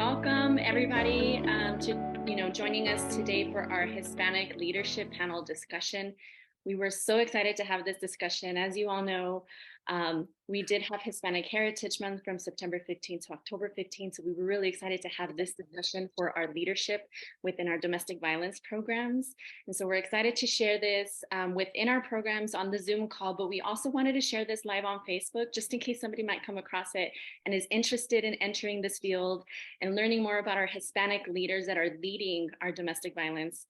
welcome everybody to joining us today for our Hispanic leadership panel discussion. We were so excited to have this discussion. As you all know, we did have Hispanic Heritage Month from September 15th to October 15th. So we were really excited to have this discussion for our leadership within our domestic violence programs. And so we're excited to share this within our programs on the Zoom call, but we also wanted to share this live on Facebook, just in case somebody might come across it and is interested in entering this field and learning more about our Hispanic leaders that are leading our domestic violence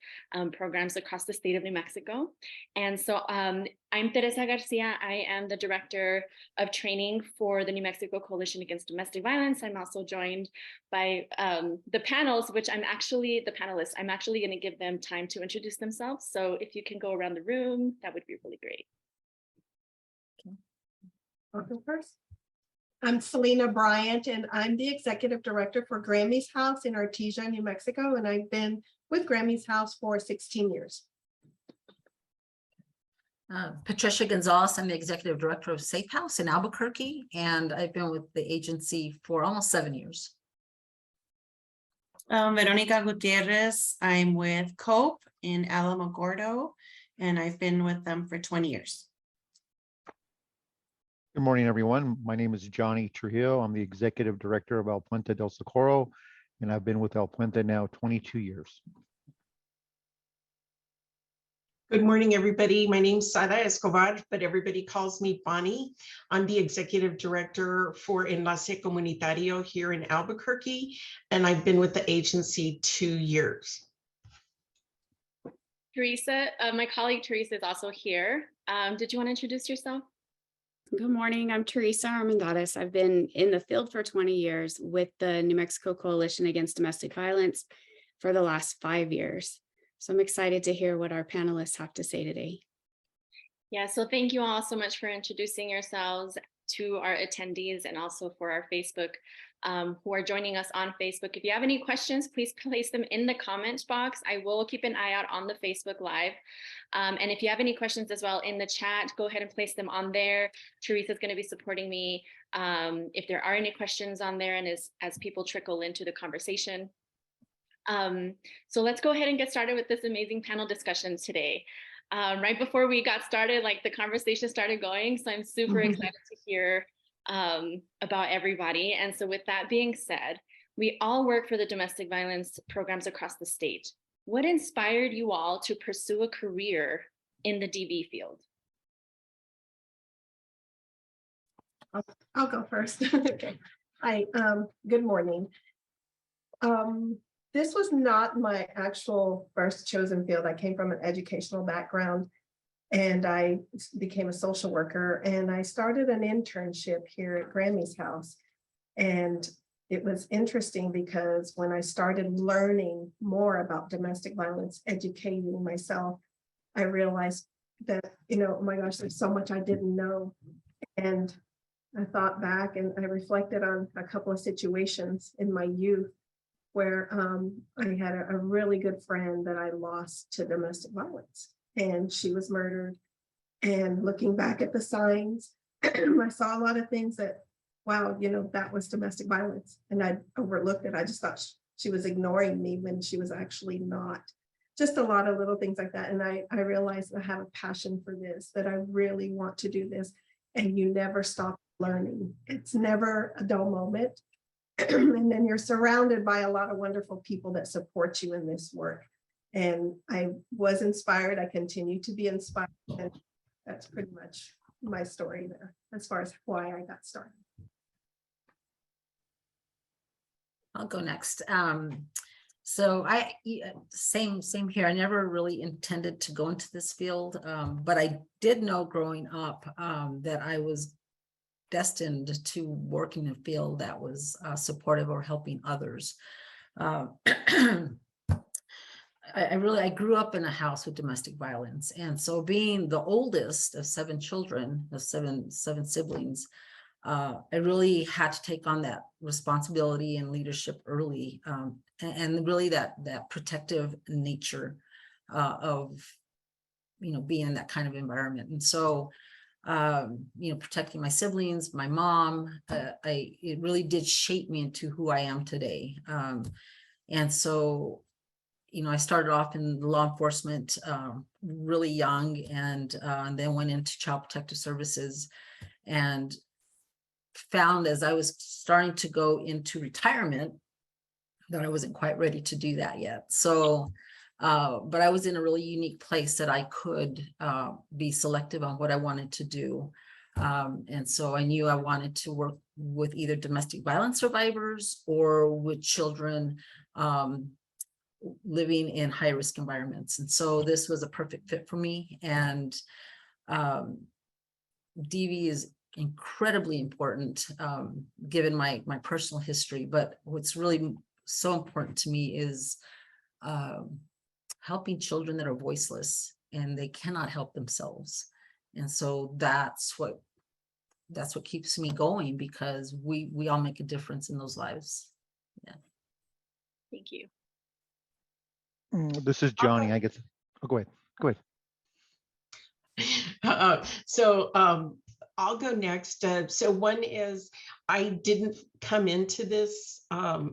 programs across the state of New Mexico. And so I'm Teresa Garcia. I am the Director of Training for the New Mexico Coalition Against Domestic Violence. I'm also joined by the panels, which I'm actually the panelists. I'm actually going to give them time to introduce themselves. So if you can go around the room, that would be really great. Okay. I'll go first. I'm Celina Bryant, and I'm the Executive Director for Grammy's House in Artesia, New Mexico, and I've been with Grammy's House for 16 years. Patricia Gonzales, I'm the Executive Director of S.A.F.E House in Albuquerque, and I've been with the agency for almost 7 years. Veronica Gutierrez, I'm with COPE in Alamogordo, and I've been with them for 20 years. Good morning, everyone. My name is Johnny Trujillo. I'm the Executive Director of Puente del Socorro, and I've been with Puente now 22 years. Good morning, everybody. My name's Escobar, but everybody calls me Bonnie. I'm the Executive Director for Enlace Comunitario here in Albuquerque, and I've been with the agency 2 years. Teresa, my colleague Teresa is also here. Did you want to introduce yourself? Good morning, I'm Teresa Armendariz. I've been in the field for 20 years with the New Mexico Coalition Against Domestic Violence for the last 5 years. So I'm excited to hear what our panelists have to say today. Yeah, so thank you all so much for introducing yourselves to our attendees and also for our Facebook who are joining us on Facebook. If you have any questions, please place them in the comments box. I will keep an eye out on the Facebook Live. And if you have any questions as well in the chat, go ahead and place them on there. Teresa's going to be supporting me if there are any questions on there and as people trickle into the conversation. So let's go ahead and get started with this amazing panel discussion today. Right before we got started, like the conversation started going, so I'm super excited to hear about everybody. And so with that being said, we all work for the domestic violence programs across the state. What inspired you all to pursue a career in the DV field? I'll go first. Okay. Hi, good morning. This was not my actual first chosen field. I came from an educational background and I became a social worker, and I started an internship here at Grammy's House. And it was interesting because when I started learning more about domestic violence, educating myself, I realized that, oh my gosh, there's so much I didn't know. And I thought back and I reflected on a couple of situations in my youth where I had a really good friend that I lost to domestic violence, and she was murdered. And looking back at the signs, I saw a lot of things that, wow, that was domestic violence. And I overlooked it. I just thought she was ignoring me when she was actually not. Just a lot of little things like that. And I realized I have a passion for this, that I really want to do this. And you never stop learning. It's never a dull moment. And then you're surrounded by a lot of wonderful people that support you in this work. And I was inspired. I continue to be inspired. And that's pretty much my story there as far as why I got started. I'll go next. So same here. I never really intended to go into this field, but I did know growing up that I was destined to work in a field that was supportive or helping others. I grew up in a house with domestic violence, and so being the oldest of 7 children, of seven siblings, I really had to take on that responsibility and leadership early, and really that protective nature of being in that kind of environment. And so protecting my siblings, my mom. It really did shape me into who I am today. And so, I started off in law enforcement really young, and then went into Child Protective Services, and found as I was starting to go into retirement that I wasn't quite ready to do that yet. So, but I was in a really unique place that I could be selective on what I wanted to do. And so I knew I wanted to work with either domestic violence survivors or with children living in high risk environments. And so this was a perfect fit for me. And DV is incredibly important given my personal history. But what's really so important to me is helping children that are voiceless and they cannot help themselves. And so that's what keeps me going, because we all make a difference in those lives. Yeah. Thank you. This is Johnny, I guess. Oh, go ahead. So I'll go next. So one is, I didn't come into this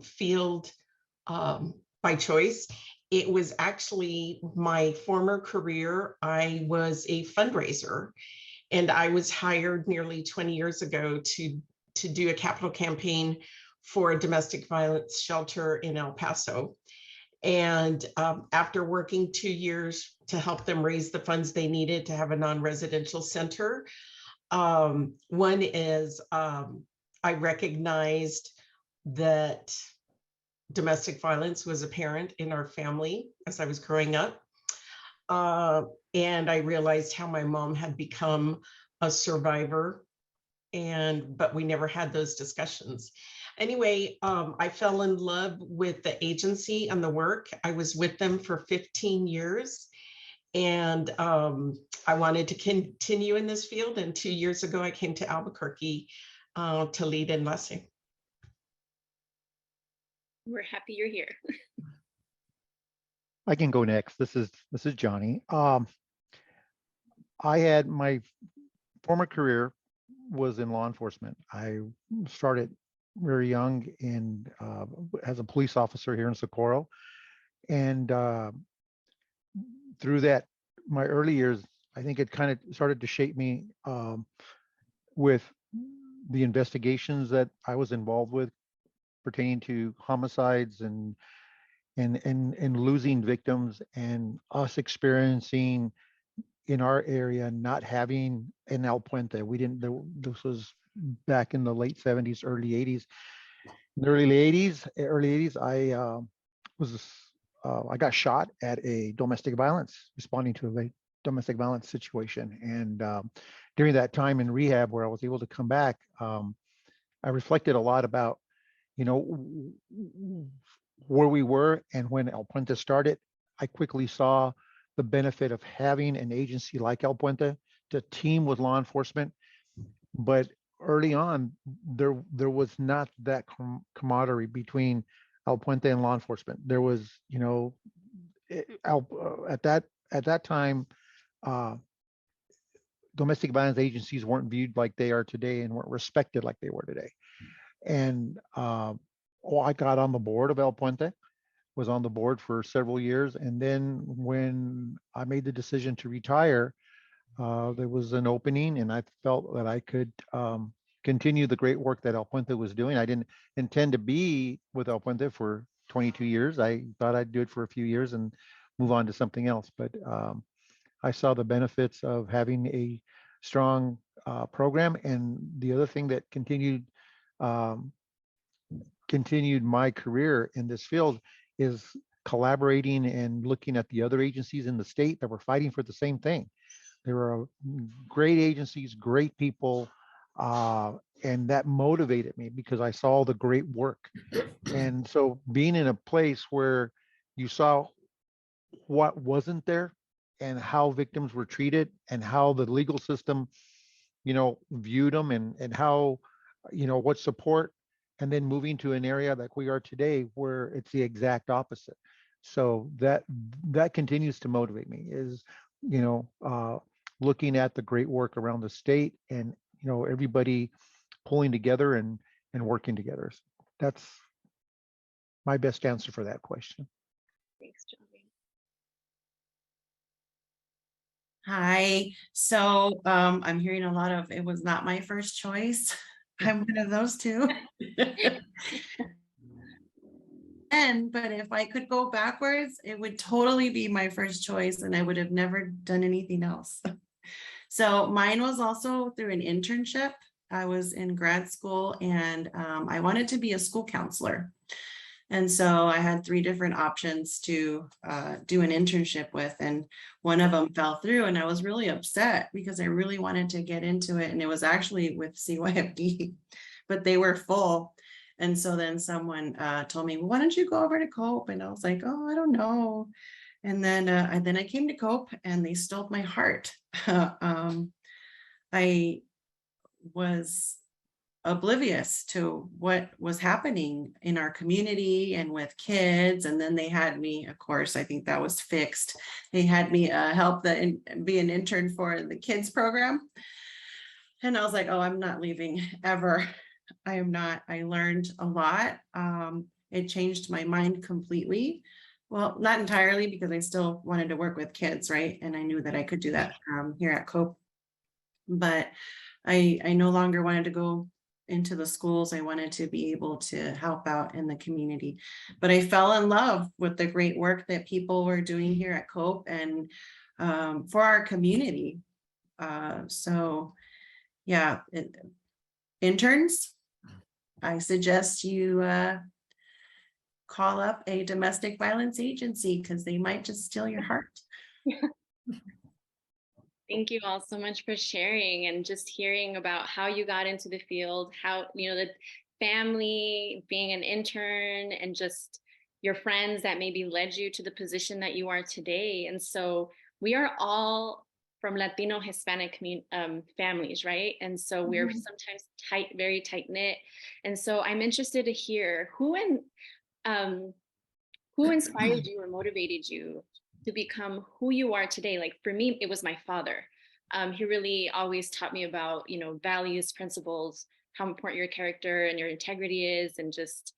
field by choice. It was actually my former career. I was a fundraiser, and I was hired nearly 20 years ago to do a capital campaign for a domestic violence shelter in El Paso. And after working 2 years to help them raise the funds they needed to have a non-residential center, one is I recognized that domestic violence was apparent in our family as I was growing up. And I realized how my mom had become a survivor, but we never had those discussions. Anyway, I fell in love with the agency and the work. I was with them for 15 years. And I wanted to continue in this field. And 2 years ago, I came to Albuquerque to lead Enlace. We're happy you're here. I can go next. This is Johnny. I had my former career was in law enforcement. I started very young as a police officer here in Socorro, and through that, my early years, I think it kind of started to shape me with the investigations that I was involved with pertaining to homicides and losing victims, and us experiencing in our area not having an El Puente. We didn't. This was back in the late 70s, early 80s. In the early 80s, I got shot at a domestic violence, responding to a domestic violence situation. And during that time in rehab, where I was able to come back, I reflected a lot about, where we were. And when El Puente started, I quickly saw the benefit of having an agency like El Puente to team with law enforcement. But early on, there was not that camaraderie between El Puente and law enforcement. There was, at that time, domestic violence agencies weren't viewed like they are today and weren't respected like they were today. And I got on the board of El Puente, was on the board for several years. And then when I made the decision to retire, there was an opening, and I felt that I could continue the great work that El Puente was doing. I didn't intend to be with El Puente for 22 years. I thought I'd do it for a few years and move on to something else. But I saw the benefits of having a strong program. And the other thing that continued my career in this field is collaborating and looking at the other agencies in the state that were fighting for the same thing. There were great agencies, great people, and that motivated me because I saw the great work. And so being in a place where you saw what wasn't there and how victims were treated and how the legal system, viewed them, and how, what support, and then moving to an area like we are today where it's the exact opposite. So that continues to motivate me, is, looking at the great work around the state and, everybody pulling together and working together. That's my best answer for that question. Thanks, Johnny. Hi, so I'm hearing a lot of, it was not my first choice. I'm one of those two. But if I could go backwards, it would totally be my first choice and I would have never done anything else. So mine was also through an internship. I was in grad school and I wanted to be a school counselor. And so I had 3 different options to do an internship with, and one of them fell through, and I was really upset because I really wanted to get into it. And it was actually with C.Y.F.E, but they were full. And so then someone told me, well, why don't you go over to Cope? And I was like, oh, I don't know. And then I came to Cope and they stole my heart. I was oblivious to what was happening in our community and with kids. And then they had me, of course, I think that was fixed. They had me help be an intern for the kids program. And I was like, oh, I'm not leaving ever. I am not. I learned a lot. It changed my mind completely. Well, not entirely, because I still wanted to work with kids, right? And I knew that I could do that here at Cope. But I no longer wanted to go into the schools. I wanted to be able to help out in the community. But I fell in love with the great work that people were doing here at Cope and for our community. So yeah, interns, I suggest you call up a domestic violence agency because they might just steal your heart. Thank you all so much for sharing and just hearing about how you got into the field, how, the family, being an intern, and just your friends that maybe led you to the position that you are today. And so we are all from Latino Hispanic families, right? And so we're sometimes very tight knit. And so I'm interested to hear who inspired you or motivated you to become who you are today. Like for me, it was my father. He really always taught me about, values, principles, how important your character and your integrity is, and just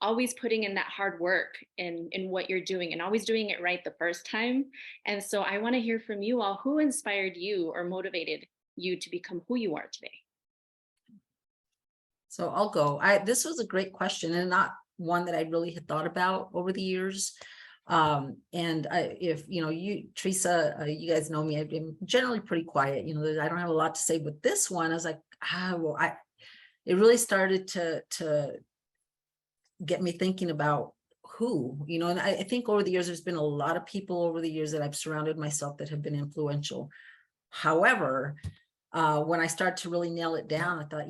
always putting in that hard work in what you're doing and always doing it right the first time. And so I want to hear from you all, who inspired you or motivated you to become who you are today? So I'll go. This was a great question and not one that I really had thought about over the years. If you, Teresa, you guys know me, I've been generally pretty quiet. I don't have a lot to say, but this one, I was like, it really started to get me thinking about who, and I think over the years, there's been a lot of people over the years that I've surrounded myself that have been influential. However, when I started to really nail it down, I thought,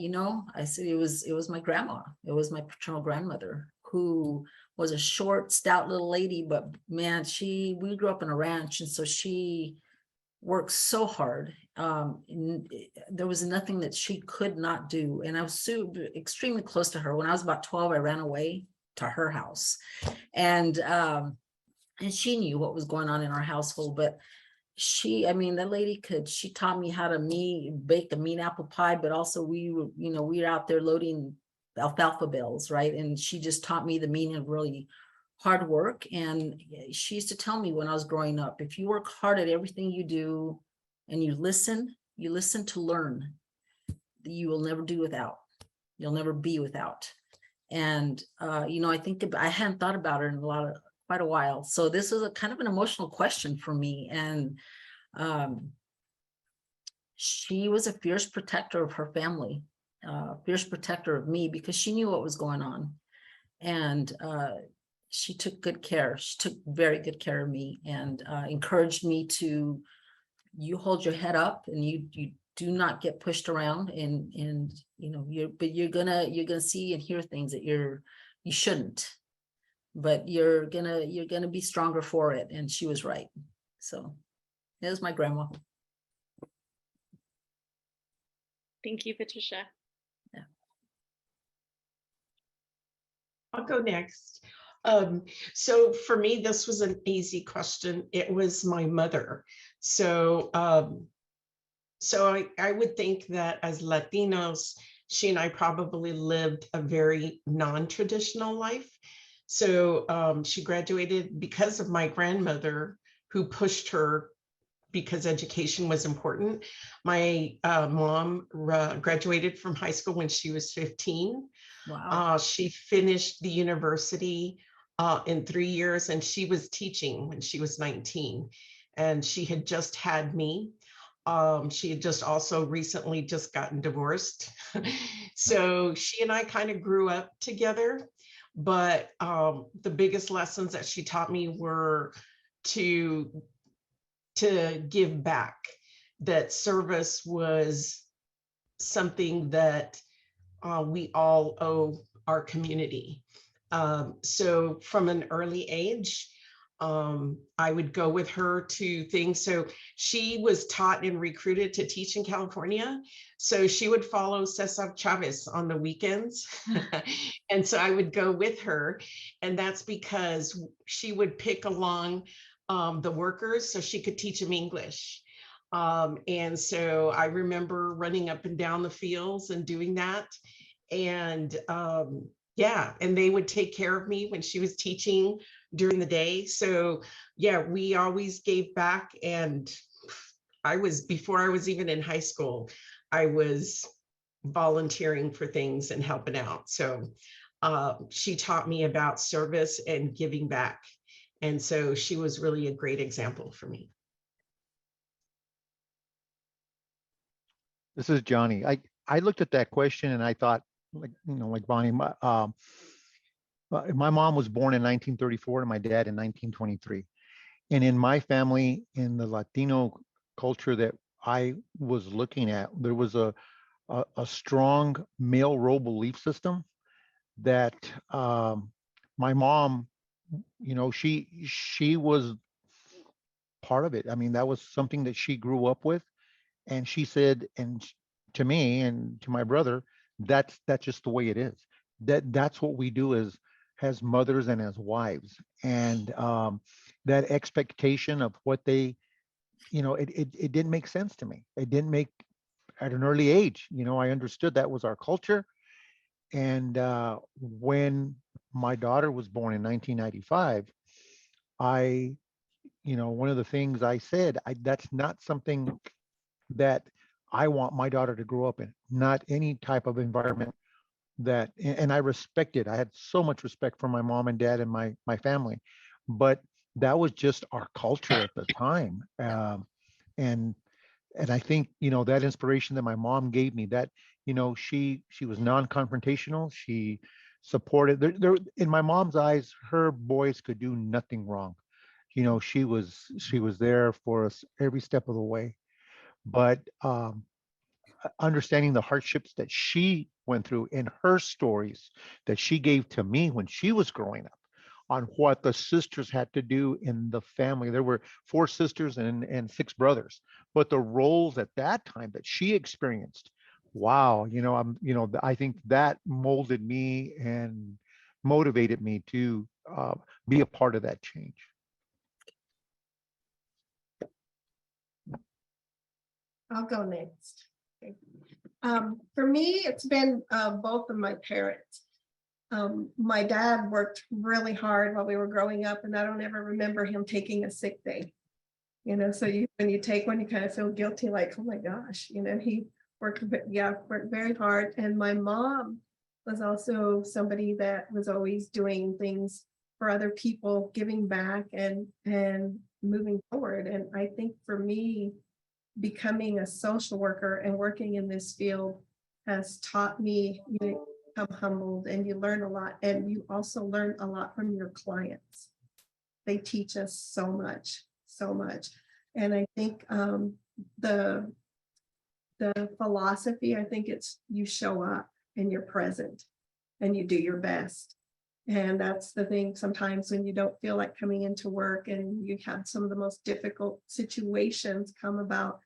I said it was my grandma. It was my paternal grandmother, who was a short, stout little lady, but man, we grew up in a ranch. And so she worked so hard. There was nothing that she could not do. And I was extremely close to her. When I was about 12, I ran away to her house. And she knew what was going on in our household, but that lady she taught me how to bake a mean apple pie, but also we were out there loading alfalfa bales, right? And she just taught me the meaning of really hard work. And she used to tell me when I was growing up, if you work hard at everything you do and you listen to learn, you will never do without. You'll never be without. And I think I hadn't thought about her in quite a while. So this was a kind of an emotional question for me. And she was a fierce protector of her family, fierce protector of me, because she knew what was going on. And she took good care. She took very good care of me and encouraged me to, you hold your head up and you do not get pushed around, and you're gonna see and hear things that you shouldn't, but you're gonna be stronger for it. And she was right. So it was my grandma. Thank you, Patricia. Yeah. I'll go next. So for me, this was an easy question. It was my mother. So So I would think that as Latinos, she and I probably lived a very non-traditional life. So she graduated because of my grandmother, who pushed her because education was important. My mom graduated from high school when she was 15. Wow. She finished the university in 3 years, and she was teaching when she was 19. And she had just had me. She had just also recently just gotten divorced. So she and I kind of grew up together. But the biggest lessons that she taught me were to give back, that service was something that we all owe our community. So from an early age, I would go with her to things. So she was taught and recruited to teach in California. So she would follow Cesar Chavez on the weekends. And so I would go with her. And that's because she would pick along the workers so she could teach them English. And so I remember running up and down the fields and doing that. And yeah, and they would take care of me when she was teaching during the day. So yeah, we always gave back. And before I was even in high school, I was volunteering for things and helping out. So she taught me about service and giving back. And so she was really a great example for me. This is Johnny. I looked at that question and I thought, like, like Bonnie, my mom was born in 1934 and my dad in 1923. And in my family, in the Latino culture that I was looking at, there was a strong male role belief system that my mom, she was part of it. I mean, that was something that she grew up with. And she said, to me and to my brother, that's just the way it is. That's what we do as mothers and as wives. And that expectation of what they, it didn't make sense to me. It didn't make at an early age. I understood that was our culture. And when my daughter was born in 1995, I, one of the things I said, that's not something that I want my daughter to grow up in, not any type of environment and I respected, I had so much respect for my mom and dad and my family, but that was just our culture at the time. And I think, that inspiration that my mom gave me, that, she was non-confrontational. She supported in my mom's eyes, her boys could do nothing wrong. She was there for us every step of the way. But understanding the hardships that she went through in her stories that she gave to me when she was growing up, on what the sisters had to do in the family. There were 4 sisters and 6 brothers, but the roles at that time that she experienced, wow, I think that molded me and motivated me to be a part of that change. I'll go next. Okay. For me, it's been both of my parents. My dad worked really hard while we were growing up, and I don't ever remember him taking a sick day. So when you take one, you kind of feel guilty, like, oh my gosh, he worked very hard. And my mom was also somebody that was always doing things for other people, giving back and moving forward. And I think for me, becoming a social worker and working in this field has taught me, become humbled, and you learn a lot. And you also learn a lot from your clients. They teach us so much. And I think the philosophy, I think it's you show up and you're present and you do your best. And that's the thing sometimes when you don't feel like coming into work and you have some of the most difficult situations come about,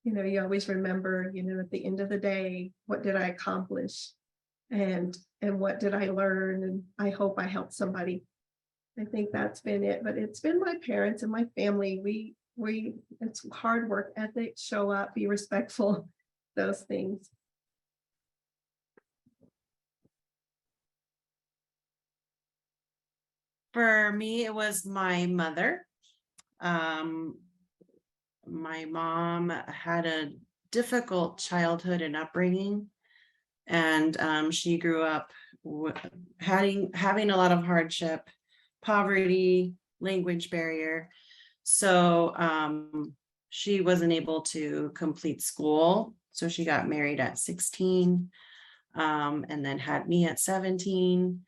you always remember, at the end of the day, what did I accomplish? And what did I learn? And I hope I helped somebody. I think that's been it, but it's been my parents and my family. it's hard work ethic, show up, be respectful, those things. For me, it was my mother. My mom had a difficult childhood and upbringing, and she grew up having a lot of hardship, poverty, language barrier. So she wasn't able to complete school. So she got married at 16, and then had me at 17.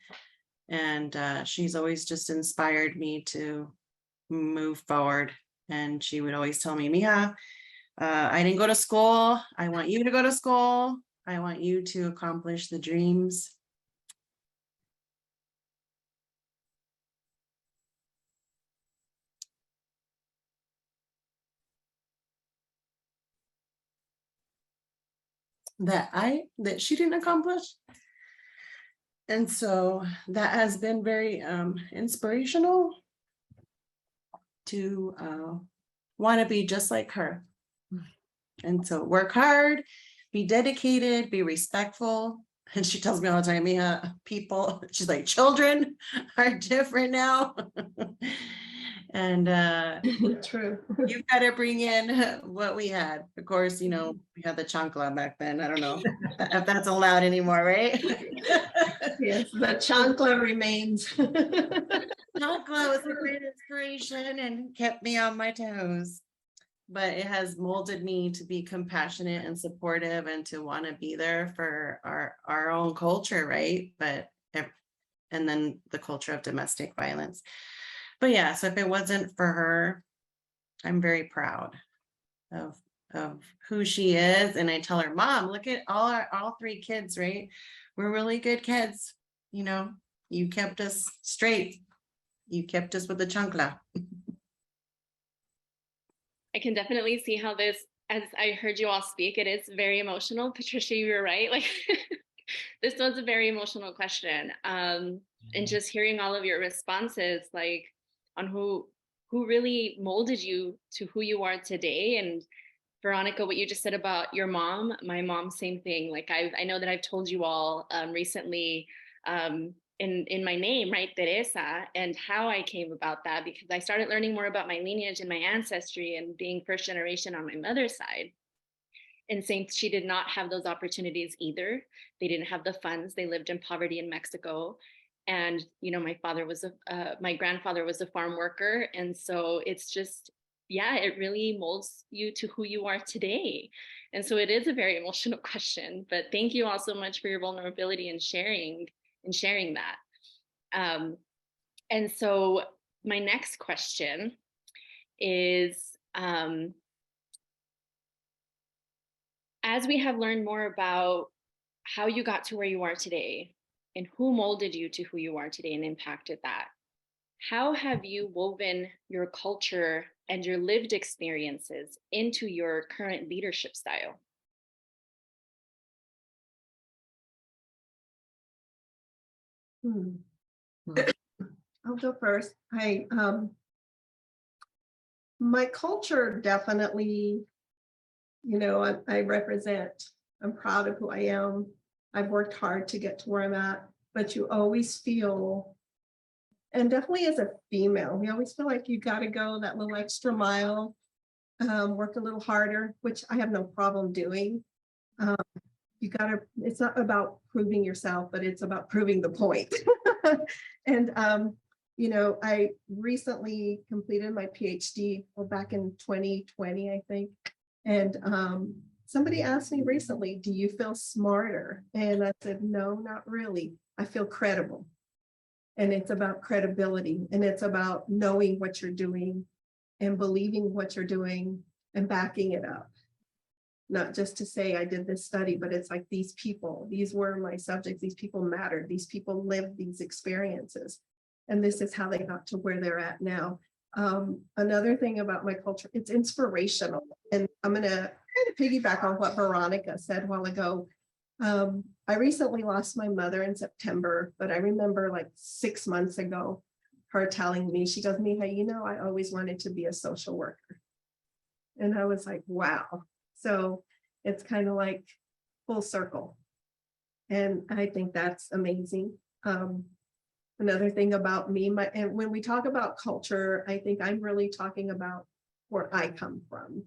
And she's always just inspired me to move forward. And she would always tell me, Mija, I didn't go to school. I want you to go to school. I want you to accomplish the dreams. That she didn't accomplish. And so that has been very inspirational to want to be just like her. And so work hard, be dedicated, be respectful. And she tells me all the time, Mija, people, she's like, children are different now. And True. you've got to bring in what we had. Of course, you know, we had the chancla back then. I don't know if that's allowed anymore, right? Yes, the chancla remains. Chancla was a great inspiration and kept me on my toes. But it has molded me to be compassionate and supportive and to want to be there for our own culture, right? And then the culture of domestic violence. But yeah, so if it wasn't for her, I'm very proud of who she is. And I tell her, Mom, look at all three kids, right? We're really good kids. You know, you kept us straight. You kept us with the chancla. I can definitely see how this, as I heard you all speak, it is very emotional. Patricia, you were right. Like this was a very emotional question. And just hearing all of your responses, like on who really molded you to who you are today. And Veronica, what you just said about your mom, my mom, same thing. Like I know that I've told you all recently in my name, right, Teresa, and how I came about that, because I started learning more about my lineage and my ancestry and being first generation on my mother's side. And since she did not have those opportunities either, they didn't have the funds, they lived in poverty in Mexico. And, you know, my grandfather was a farm worker. And so it's just, yeah, it really molds you to who you are today. And so it is a very emotional question, but thank you all so much for your vulnerability and sharing that. And so my next question is, as we have learned more about how you got to where you are today and who molded you to who you are today and impacted that, how have you woven your culture and your lived experiences into your current leadership style? I'll go first. My culture definitely, you know, I represent, I'm proud of who I am. I've worked hard to get to where I'm at, but you always feel, and definitely as a female, we always feel like you got to go that little extra mile, work a little harder, which I have no problem doing. It's not about proving yourself, but it's about proving the point. And, you know, I recently completed my PhD back in 2020, I think. And somebody asked me recently, do you feel smarter? And I said, no, not really. I feel credible. And it's about credibility. And it's about knowing what you're doing and believing what you're doing and backing it up. Not just to say I did this study, but it's like these people, these were my subjects, these people mattered, these people lived these experiences. And this is how they got to where they're at now. Another thing about my culture, it's inspirational. And I'm going to kind of piggyback on what Veronica said a while ago. I recently lost my mother in September, but I remember like 6 months ago, her telling me, she goes, Mija, you know, I always wanted to be a social worker. And I was like, wow. So it's kind of like full circle. And I think that's amazing. Another thing about me, and when we talk about culture, I think I'm really talking about where I come from,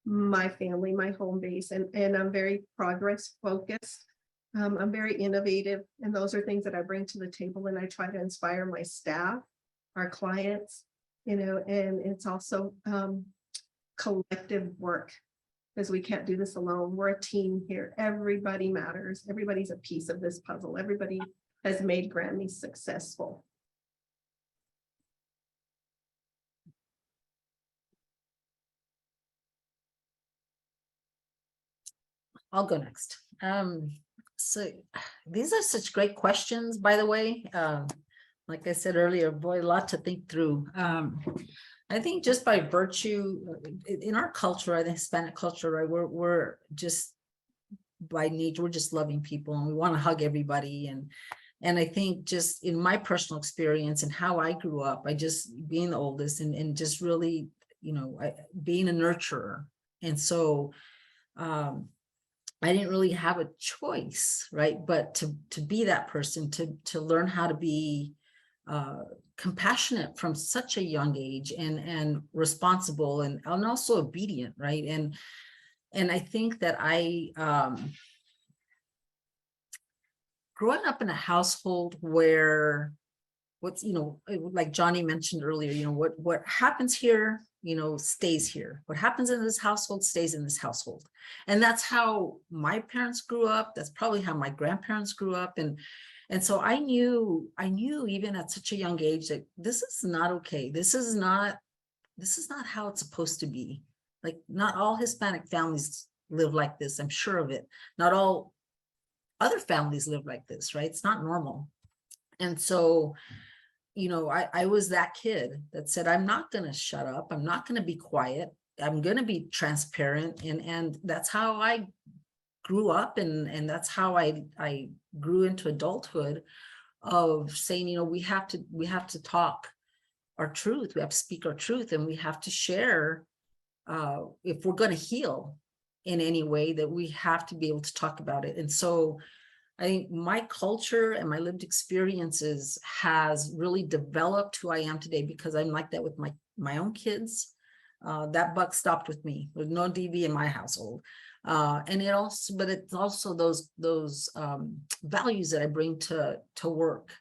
my family, my home base, and I'm very progress focused. I'm very innovative, and those are things that I bring to the table, and I try to inspire my staff, our clients, and it's also collective work, because we can't do this alone. We're a team here. Everybody matters. Everybody's a piece of this puzzle. Everybody has made Grammy successful. I'll go next. So these are such great questions, by the way. Like I said earlier, boy, a lot to think through. I think just by virtue in our culture, the Hispanic culture, right, we're just by nature, we're just loving people, and we want to hug everybody. And I think just in my personal experience and how I grew up, I just being the oldest and just really, being a nurturer. And so I didn't really have a choice, right? But to be that person, to learn how to be compassionate from such a young age, and responsible, and also obedient, right? And I think that I growing up in a household where like Johnny mentioned earlier, what happens here, stays here. What happens in this household stays in this household. And that's how my parents grew up. That's probably how my grandparents grew up. And so I knew even at such a young age that this is not okay. This is not how it's supposed to be. Like, not all Hispanic families live like this. I'm sure of it. Not all other families live like this, right? It's not normal. And so, I was that kid that said, I'm not going to shut up. I'm not going to be quiet. I'm going to be transparent. And that's how I grew up. And that's how I grew into adulthood, of saying, we have to talk our truth. We have to speak our truth, and we have to share, if we're going to heal in any way, that we have to be able to talk about it. And so I think my culture and my lived experiences has really developed who I am today, because I'm like that with my own kids. That buck stopped with me. There's no DV in my household. And it's also those values that I bring to work,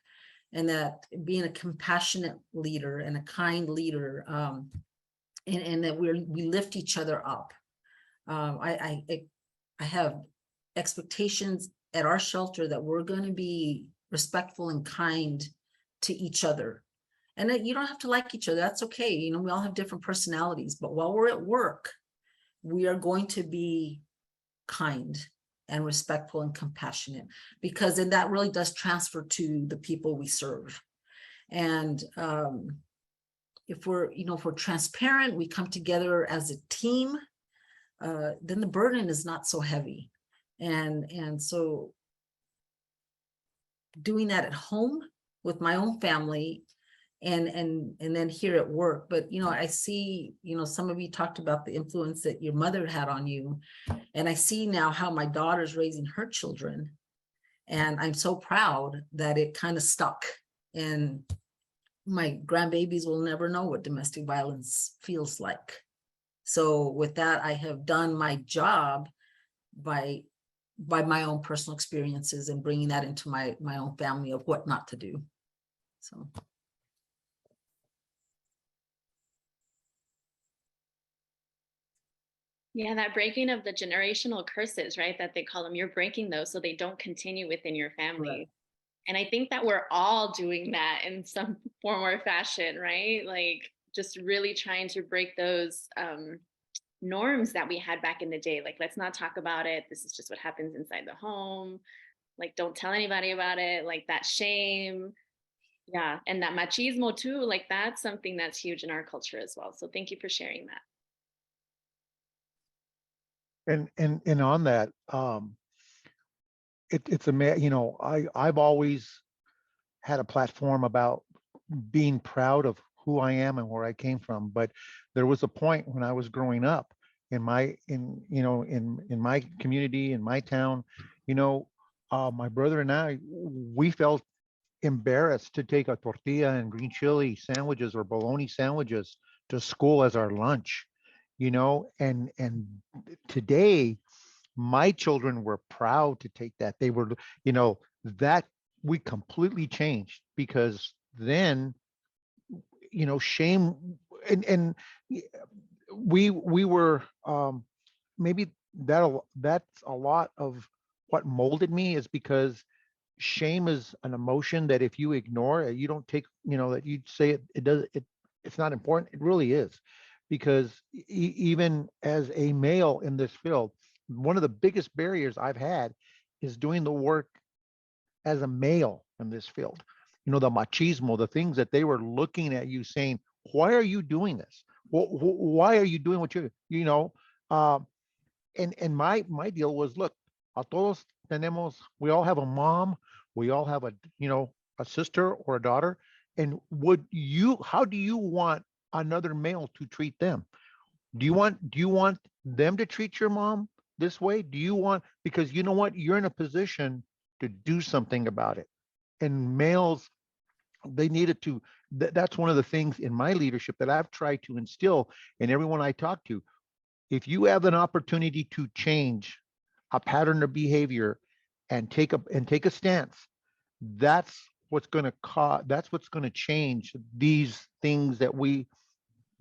and that being a compassionate leader and a kind leader, and that we lift each other up. I have expectations at our shelter that we're going to be respectful and kind to each other, and that you don't have to like each other. That's okay. We all have different personalities, but while we're at work, we are going to be kind and respectful and compassionate, because then that really does transfer to the people we serve. And if we're transparent, we come together as a team, then the burden is not so heavy. And so doing that at home with my own family, and then here at work. But I see, some of you talked about the influence that your mother had on you, and I see now how my daughter's raising her children, and I'm so proud that it kind of stuck. And my grandbabies will never know what domestic violence feels like. So with that, I have done my job by my own personal experiences, and bringing that into my own family of what not to do. So. Yeah, that breaking of the generational curses, right? That they call them, you're breaking those so they don't continue within your family. Right. And I think that we're all doing that in some form or fashion, right? Like, just really trying to break those norms that we had back in the day. Like, let's not talk about it. This is just what happens inside the home. Like, don't tell anybody about it. Like, that shame. Yeah. And that machismo too. Like, that's something that's huge in our culture as well. So thank you for sharing that. And on that, I've always had a platform about being proud of who I am and where I came from. But there was a point when I was growing up in my in my community, in my town, my brother and I, we felt embarrassed to take a tortilla and green chili sandwiches or bologna sandwiches to school as our lunch, and today my children were proud to take that. They were, that we completely changed because then, shame and we were maybe that's a lot of what molded me is because shame is an emotion that if you ignore it, you don't take, that you say it's not important. It really is, because even as a male in this field, one of the biggest barriers I've had is doing the work as a male in this field. The machismo, the things that they were looking at you saying, why are you doing this? Why are you doing what uh, and my deal was, look, a todos tenemos, we all have a mom, we all have a sister or a daughter, and how do you want another male to treat them? Do you want them to treat your mom this way? Because you know what, you're in a position to do something about it. And males, they needed to, that's one of the things in my leadership that I've tried to instill in everyone I talk to. If you have an opportunity to change a pattern of behavior and take a stance, that's what's going to change these things that we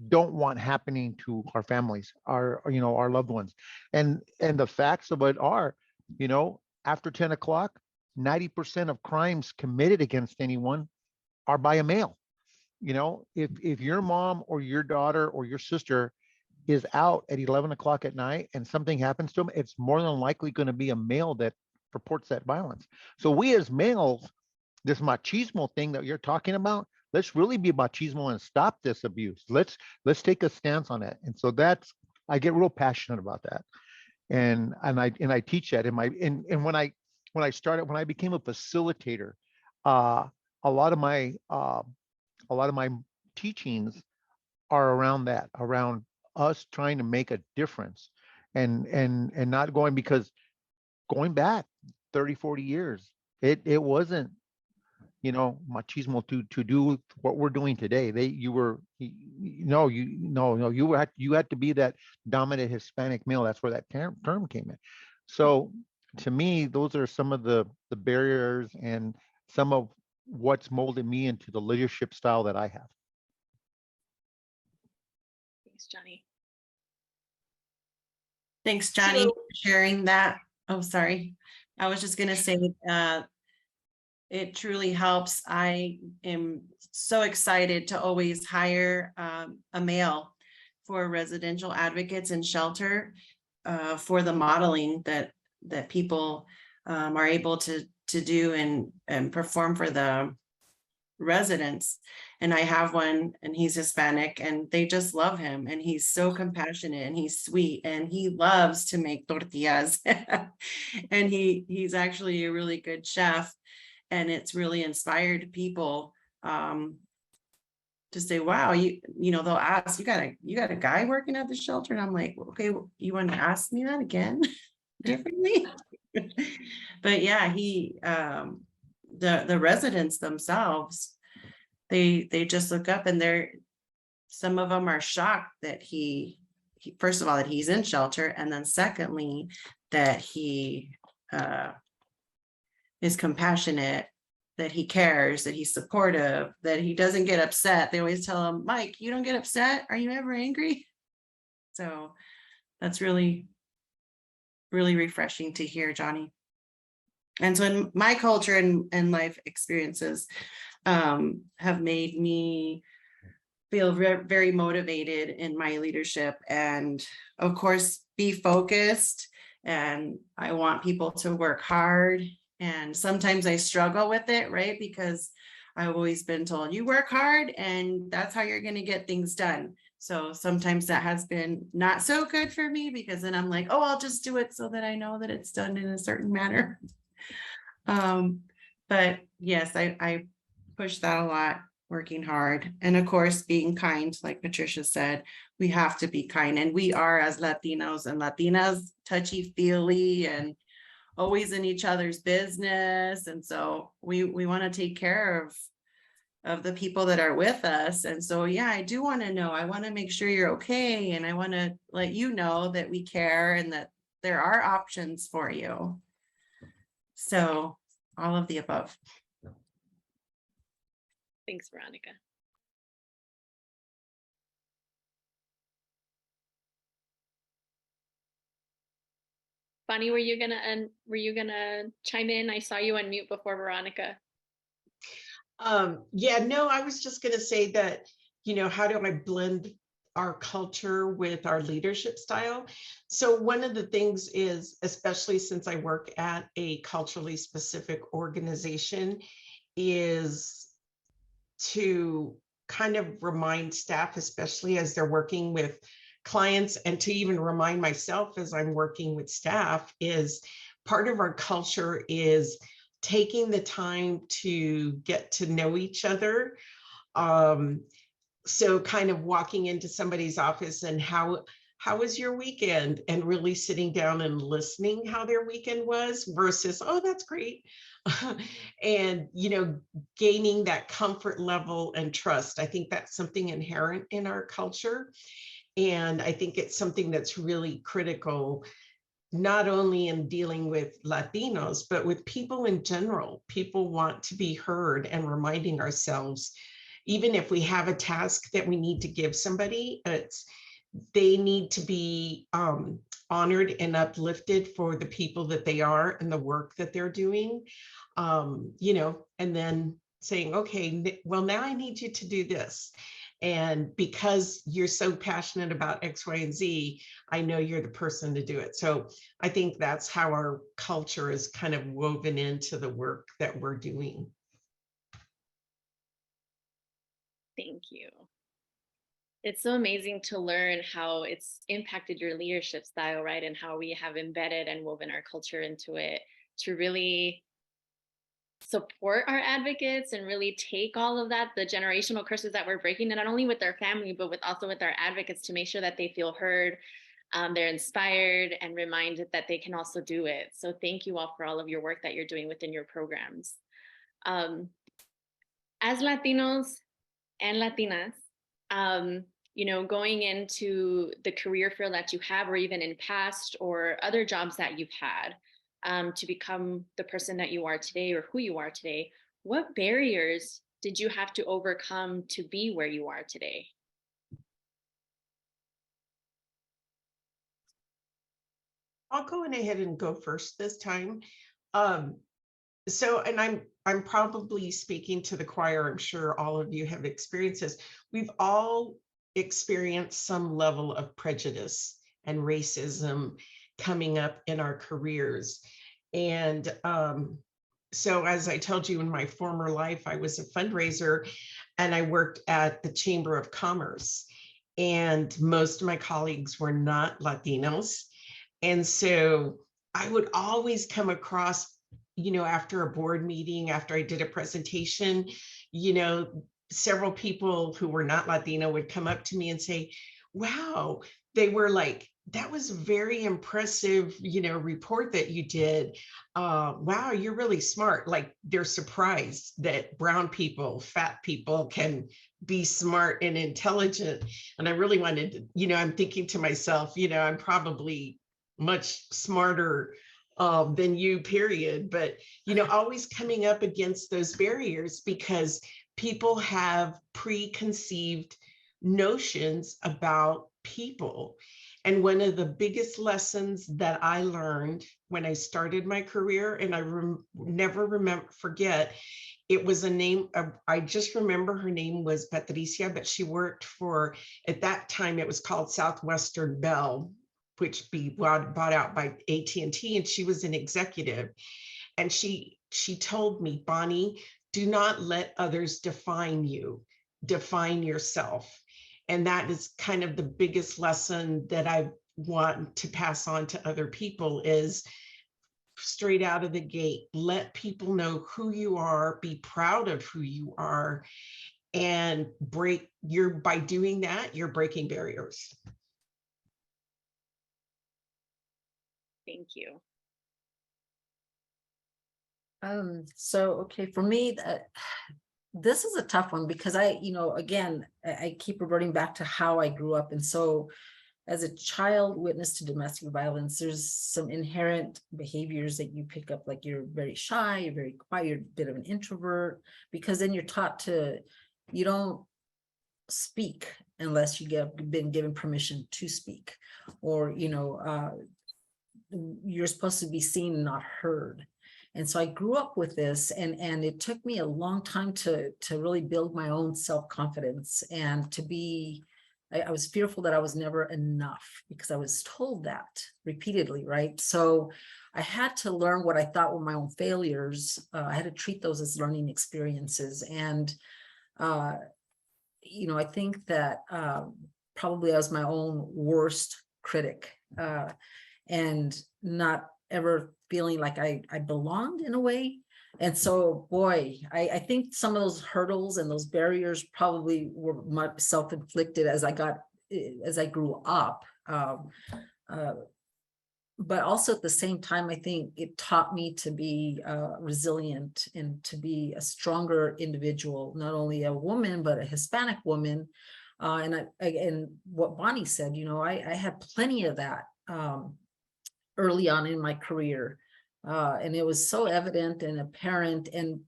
don't want happening to our families, our loved ones. And the facts of it are, after 10 o'clock, 90% of crimes committed against anyone are by a male. If your mom or your daughter or your sister is out at 11 o'clock at night and something happens to them, it's more than likely going to be a male that reports that violence. So we as males, this machismo thing that you're talking about, let's really be machismo and stop this abuse. Let's take a stance on that. And so I get real passionate about that. And I teach that and when I became a facilitator, uh, a lot of my teachings are around that, around us trying to make a difference and not going back 30, 40 years, it wasn't, machismo to do what we're doing today. You had to be that dominant Hispanic male. That's where that term came in. So to me, those are some of the barriers and some of what's molded me into the leadership style that I have. Thanks, Johnny. Thanks, Johnny, for sharing that. Oh, sorry. I was just going to say, it truly helps. I am so excited to always hire a male for residential advocates and shelter for the modeling that people are able to do and perform for the residents. And I have one, and he's Hispanic, and they just love him, and he's so compassionate and he's sweet and he loves to make tortillas. And he's actually a really good chef. And it's really inspired people to say, wow, they'll ask, you got a guy working at the shelter? And I'm like, okay, you want to ask me that again differently? But yeah, the residents themselves, they just look up, and some of them are shocked that he first of all, that he's in shelter, and then secondly, that he is compassionate, that he cares, that he's supportive, that he doesn't get upset. They always tell him, Mike, you don't get upset? Are you ever angry? So that's really, really refreshing to hear, Johnny. And so in my culture and life experiences have made me feel very motivated in my leadership, and of course, be focused. And I want people to work hard. And sometimes I struggle with it, right? Because I've always been told, you work hard and that's how you're going to get things done. So sometimes that has been not so good for me, because then I'm like, oh, I'll just do it so that I know that it's done in a certain manner. But yes, I push that a lot, working hard. And of course, being kind, like Patricia said, we have to be kind, and we are, as Latinos and Latinas, touchy-feely and always in each other's business. And so we want to take care of the people that are with us. And so, yeah, I do want to know, I want to make sure you're okay. And I want to let you know that we care and that there are options for you. So all of the above. Thanks, Veronica. Bonnie, were you gonna chime in? I saw you unmute before Veronica. Yeah, no, I was just going to say that, how do I blend our culture with our leadership style? So one of the things is, especially since I work at a culturally specific organization, is to kind of remind staff, especially as they're working with clients, and to even remind myself as I'm working with staff, is part of our culture is taking the time to get to know each other. So kind of walking into somebody's office and how was your weekend, and really sitting down and listening how their weekend was versus, oh, that's great. And, gaining that comfort level and trust. I think that's something inherent in our culture. And I think it's something that's really critical, not only in dealing with Latinos, but with people in general. People want to be heard, and reminding ourselves, even if we have a task that we need to give somebody, they need to be honored and uplifted for the people that they are and the work that they're doing, and then saying, okay, well, now I need you to do this. And because you're so passionate about X, Y, and Z, I know you're the person to do it. So I think that's how our culture is kind of woven into the work that we're doing. Thank you. It's so amazing to learn how it's impacted your leadership style, right? And how we have embedded and woven our culture into it to really support our advocates and really take all of that, the generational curses that we're breaking, and not only with their family, but also with our advocates, to make sure that they feel heard, they're inspired, and reminded that they can also do it. So thank you all for all of your work that you're doing within your programs. As Latinos and Latinas, going into the career field that you have, or even in past or other jobs that you've had, to become the person that you are today, or who you are today, what barriers did you have to overcome to be where you are today? I'll go ahead and go first this time. So, and I'm probably speaking to the choir. I'm sure all of you have experienced this. We've all experienced some level of prejudice and racism coming up in our careers. And so, as I told you, in my former life, I was a fundraiser, and I worked at the Chamber of Commerce. And most of my colleagues were not Latinos. And so I would always come across, after a board meeting, after I did a presentation, several people who were not Latino would come up to me and say, wow, they were like, that was a very impressive, report that you did. Wow, you're really smart. Like, they're surprised that brown people, fat people can be smart and intelligent. And I really wanted to, I'm thinking to myself, I'm probably much smarter than you, period. But, always coming up against those barriers, because people have preconceived notions about people. And one of the biggest lessons that I learned when I started my career, and I never forget, it was a name, I just remember her name was Patricia, but she worked for, at that time, it was called Southwestern Bell, which bought out by AT&T, and she was an executive. And she told me, Bonnie, do not let others define you, define yourself. And that is kind of the biggest lesson that I want to pass on to other people, is straight out of the gate, let people know who you are, be proud of who you are, and by doing that, you're breaking barriers. Thank you. Okay, for me, this is a tough one because again, I keep reverting back to how I grew up. And so as a child witness to domestic violence, there's some inherent behaviors that you pick up, like you're very shy, you're very quiet, you're a bit of an introvert, because then you're taught you don't speak unless been given permission to speak, or, you're supposed to be seen and not heard. And so I grew up with this, and it took me a long time to really build my own self-confidence and to be, I was fearful that I was never enough because I was told that repeatedly, right? So I had to learn what I thought were my own failures. I had to treat those as learning experiences. And, I think that probably I was my own worst critic, and not ever feeling like I belonged in a way. And so, boy, I think some of those hurdles and those barriers probably were much self-inflicted as I grew up. But also at the same time, I think it taught me to be resilient and to be a stronger individual, not only a woman, but a Hispanic woman. And what Bonnie said, I had plenty of that early on in my career. And it was so evident and apparent. And,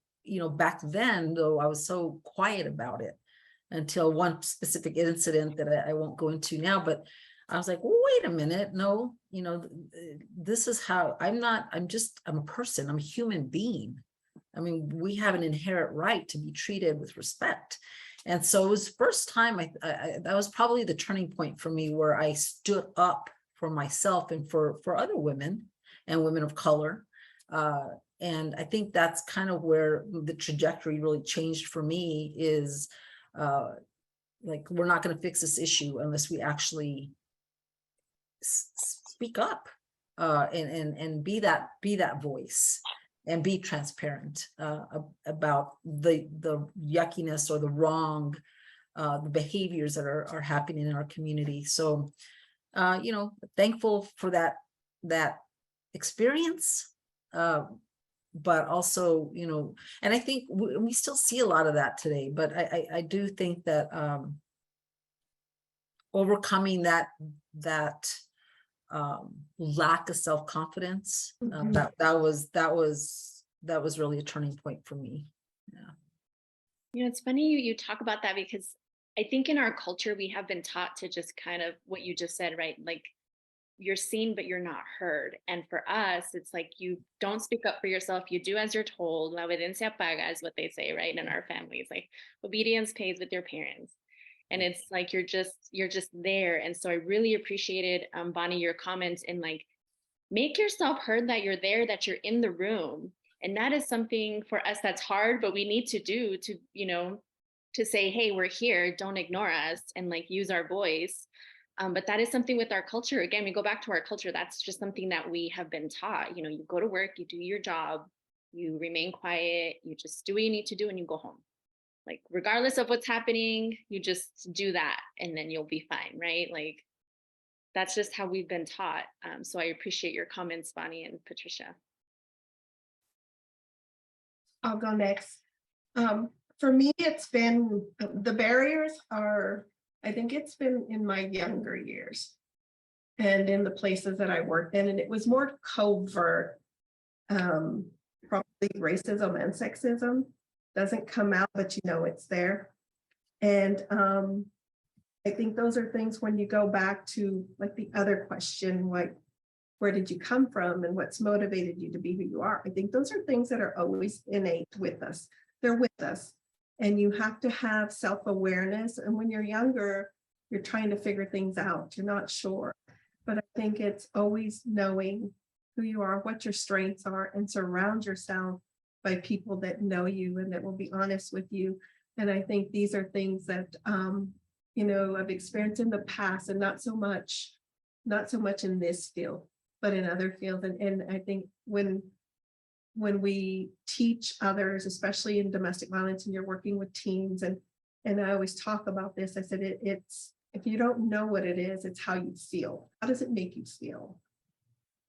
back then, though, I was so quiet about it until one specific incident that I won't go into now, but I was like, well, wait a minute. No, this is how I'm a person. I'm a human being. I mean, we have an inherent right to be treated with respect. And so it was the first time that was probably the turning point for me, where I stood up for myself and for other women and women of color. And I think that's kind of where the trajectory really changed for me, is like, we're not going to fix this issue unless we actually speak up and be that voice and be transparent about the yuckiness or the wrong, the behaviors that are happening in our community. So, thankful for that experience, but also, and I think we still see a lot of that today, but I do think that overcoming that lack of self-confidence, that was really a turning point for me. Yeah. It's funny you talk about that, because I think in our culture, we have been taught to just kind of what you just said, right? Like, you're seen, but you're not heard. And for us, it's like, you don't speak up for yourself. You do as you're told. La obediencia paga is what they say, right? In our families, like, obedience pays with your parents. And it's like, you're just there. And so I really appreciated, Bonnie, your comments in like, make yourself heard, that you're there, that you're in the room. And that is something for us that's hard, but we need to do to say, hey, we're here, don't ignore us, and like, use our voice. But that is something with our culture. Again, we go back to our culture. That's just something that we have been taught. You go to work, you do your job, you remain quiet, you just do what you need to do, and you go home. Like, regardless of what's happening, you just do that, and then you'll be fine, right? Like, that's just how we've been taught. So I appreciate your comments, Bonnie and Patricia. I'll go next. For me, it's been, the barriers are, I think it's been in my younger years and in the places that I worked in, and it was more covert, probably racism and sexism. Doesn't come out, but it's there. And I think those are things, when you go back to like the other question, like, where did you come from and what's motivated you to be who you are? I think those are things that are always innate with us. They're with us. And you have to have self-awareness. And when you're younger, you're trying to figure things out. You're not sure. But I think it's always knowing who you are, what your strengths are, and surround yourself by people that know you and that will be honest with you. And I think these are things that, I've experienced in the past, and not so much in this field, but in other fields. And I think when we teach others, especially in domestic violence, and you're working with teens, and And I always talk about this. I said, it's, if you don't know what it is, it's how you feel. How does it make you feel?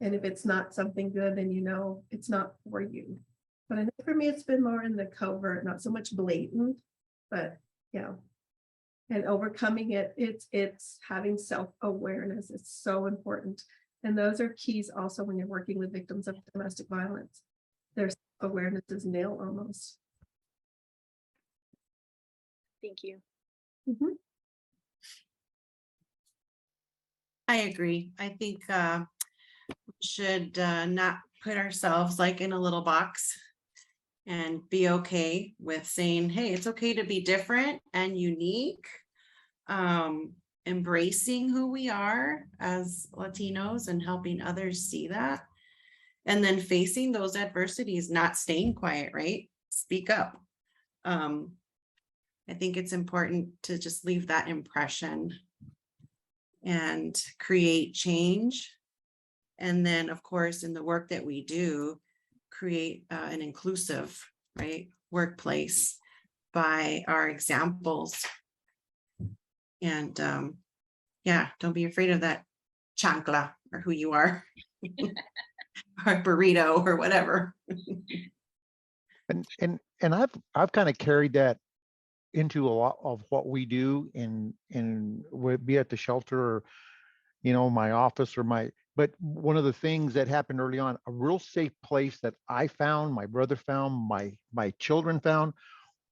And if it's not something good, then you know it's not for you. But I know for me, it's been more in the covert, not so much blatant, but yeah. And overcoming it, it's having self-awareness. It's so important. And those are keys also when you're working with victims of domestic violence. Their self-awareness is nil almost. Thank you. Mhm. I agree. I think we should not put ourselves like in a little box and be okay with saying, hey, it's okay to be different and unique. Embracing who we are as Latinos and helping others see that. And then facing those adversities, not staying quiet, right? Speak up. I think it's important to just leave that impression and create change. And then, of course, in the work that we do, create an inclusive, right, workplace by our examples. And yeah, don't be afraid of that chancla or who you are, or burrito or whatever. And I've kind of carried that into a lot of what we do in be at the shelter or, you know, my office or but one of the things that happened early on, a real safe place that I found, my brother found, my children found,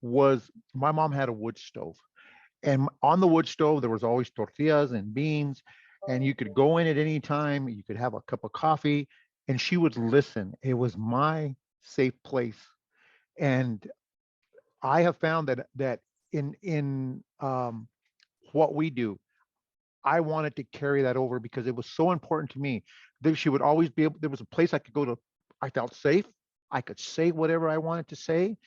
was my mom had a wood stove. And on the wood stove, there was always tortillas and beans, and you could go in at any time. You could have a cup of coffee, and she would listen. It was my safe place. And I have found that in what we do, I wanted to carry that over because it was so important to me that she would always be able. There was a place I could go to. I felt safe. I could say whatever I wanted to say.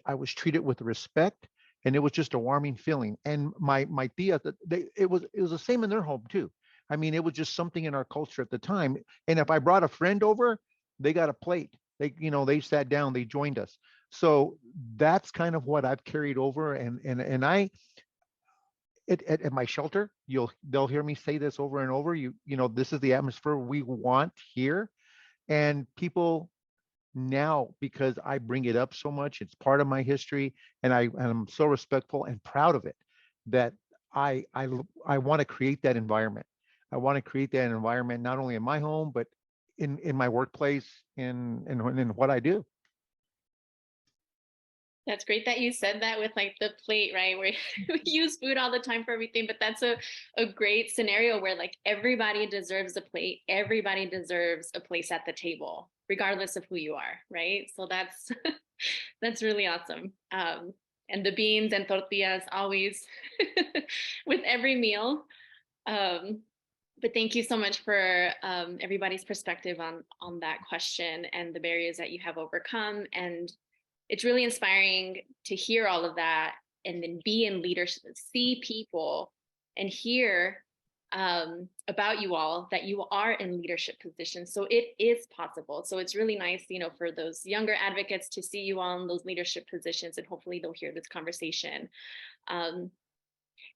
I was treated with respect, and it was just a warming feeling. And my tia, it was the same in their home too. I mean, it was just something in our culture at the time. And if I brought a friend over, they got a plate. They sat down, they joined us. So that's kind of what I've carried over. And I at my shelter, they'll hear me say this over and over. This is the atmosphere we want here. And people now, because I bring it up so much, it's part of my history, and I'm so respectful and proud of it, that I want to create that environment. I want to create that environment not only in my home, but in my workplace, in what I do. That's great that you said that with like the plate, right? Where we use food all the time for everything, but that's a great scenario where like everybody deserves a plate. Everybody deserves a place at the table, regardless of who you are, right? So that's that's really awesome. And the beans and tortillas always with every meal. But thank you so much for everybody's perspective on that question and the barriers that you have overcome. And it's really inspiring to hear all of that and then be in leadership, see people and hear about you all, that you are in leadership positions. So it is possible. So it's really nice, for those younger advocates to see you all in those leadership positions, and hopefully they'll hear this conversation.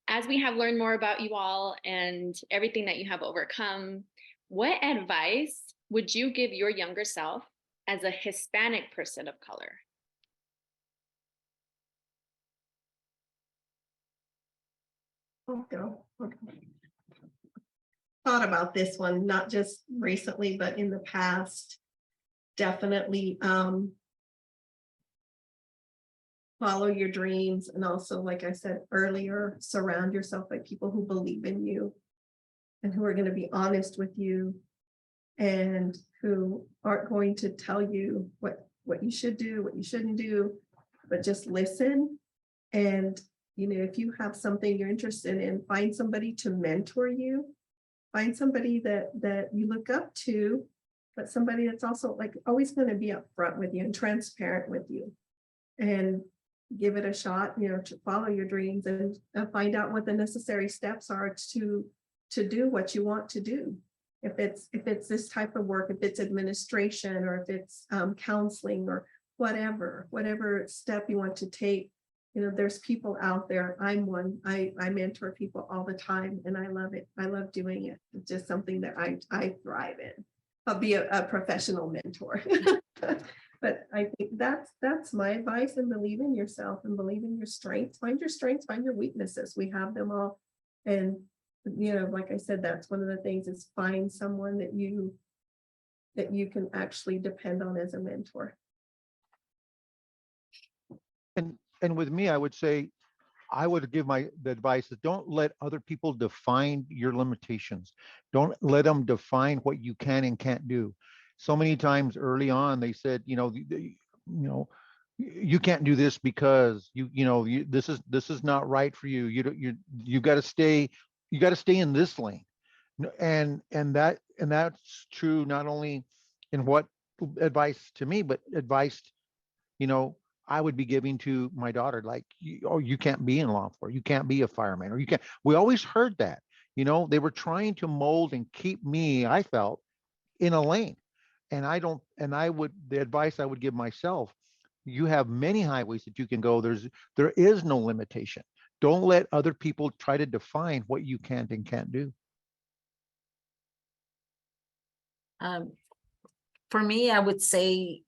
As we have learned more about you all and everything that you have overcome, what advice would you give your younger self as a Hispanic person of color? Thought about this one, not just recently, but in the past. Definitely follow your dreams, and also, like I said earlier, surround yourself by people who believe in you and who are going to be honest with you and who aren't going to tell you what you should do, what you shouldn't do, but just listen. And if you have something you're interested in, find somebody to mentor you. Find somebody that you look up to, but somebody that's also like always going to be upfront with you and transparent with you, and give it a shot, to follow your dreams and find out what the necessary steps are to do what you want to do. If it's this type of work, if it's administration, or if it's counseling, or whatever step you want to take, You know, there's people out there. I'm one. I mentor people all the time, and I love it. I love doing it. It's just something that I thrive in. I'll be a professional mentor. But I think that's my advice, and believe in yourself and believe in your strengths. Find your strengths, find your weaknesses. We have them all. And, you know, like I said, that's one of the things is find someone that you can actually depend on as a mentor. And with me, I would say, I would give the advice that don't let other people define your limitations. Don't let them define what you can and can't do. So many times early on, they said, you know, you can't do this because this is not right for you. You got to stay in this lane. And that's true not only in what advice to me, but advice, you know, I would be giving to my daughter, like, you can't be in law enforcement, you can't be a fireman, or you can't. We always heard that, they were trying to mold and keep me, I felt, in a lane. And the advice I would give myself, you have many highways that you can go. There is no limitation. Don't let other people try to define what you can and can't do. For me, I would say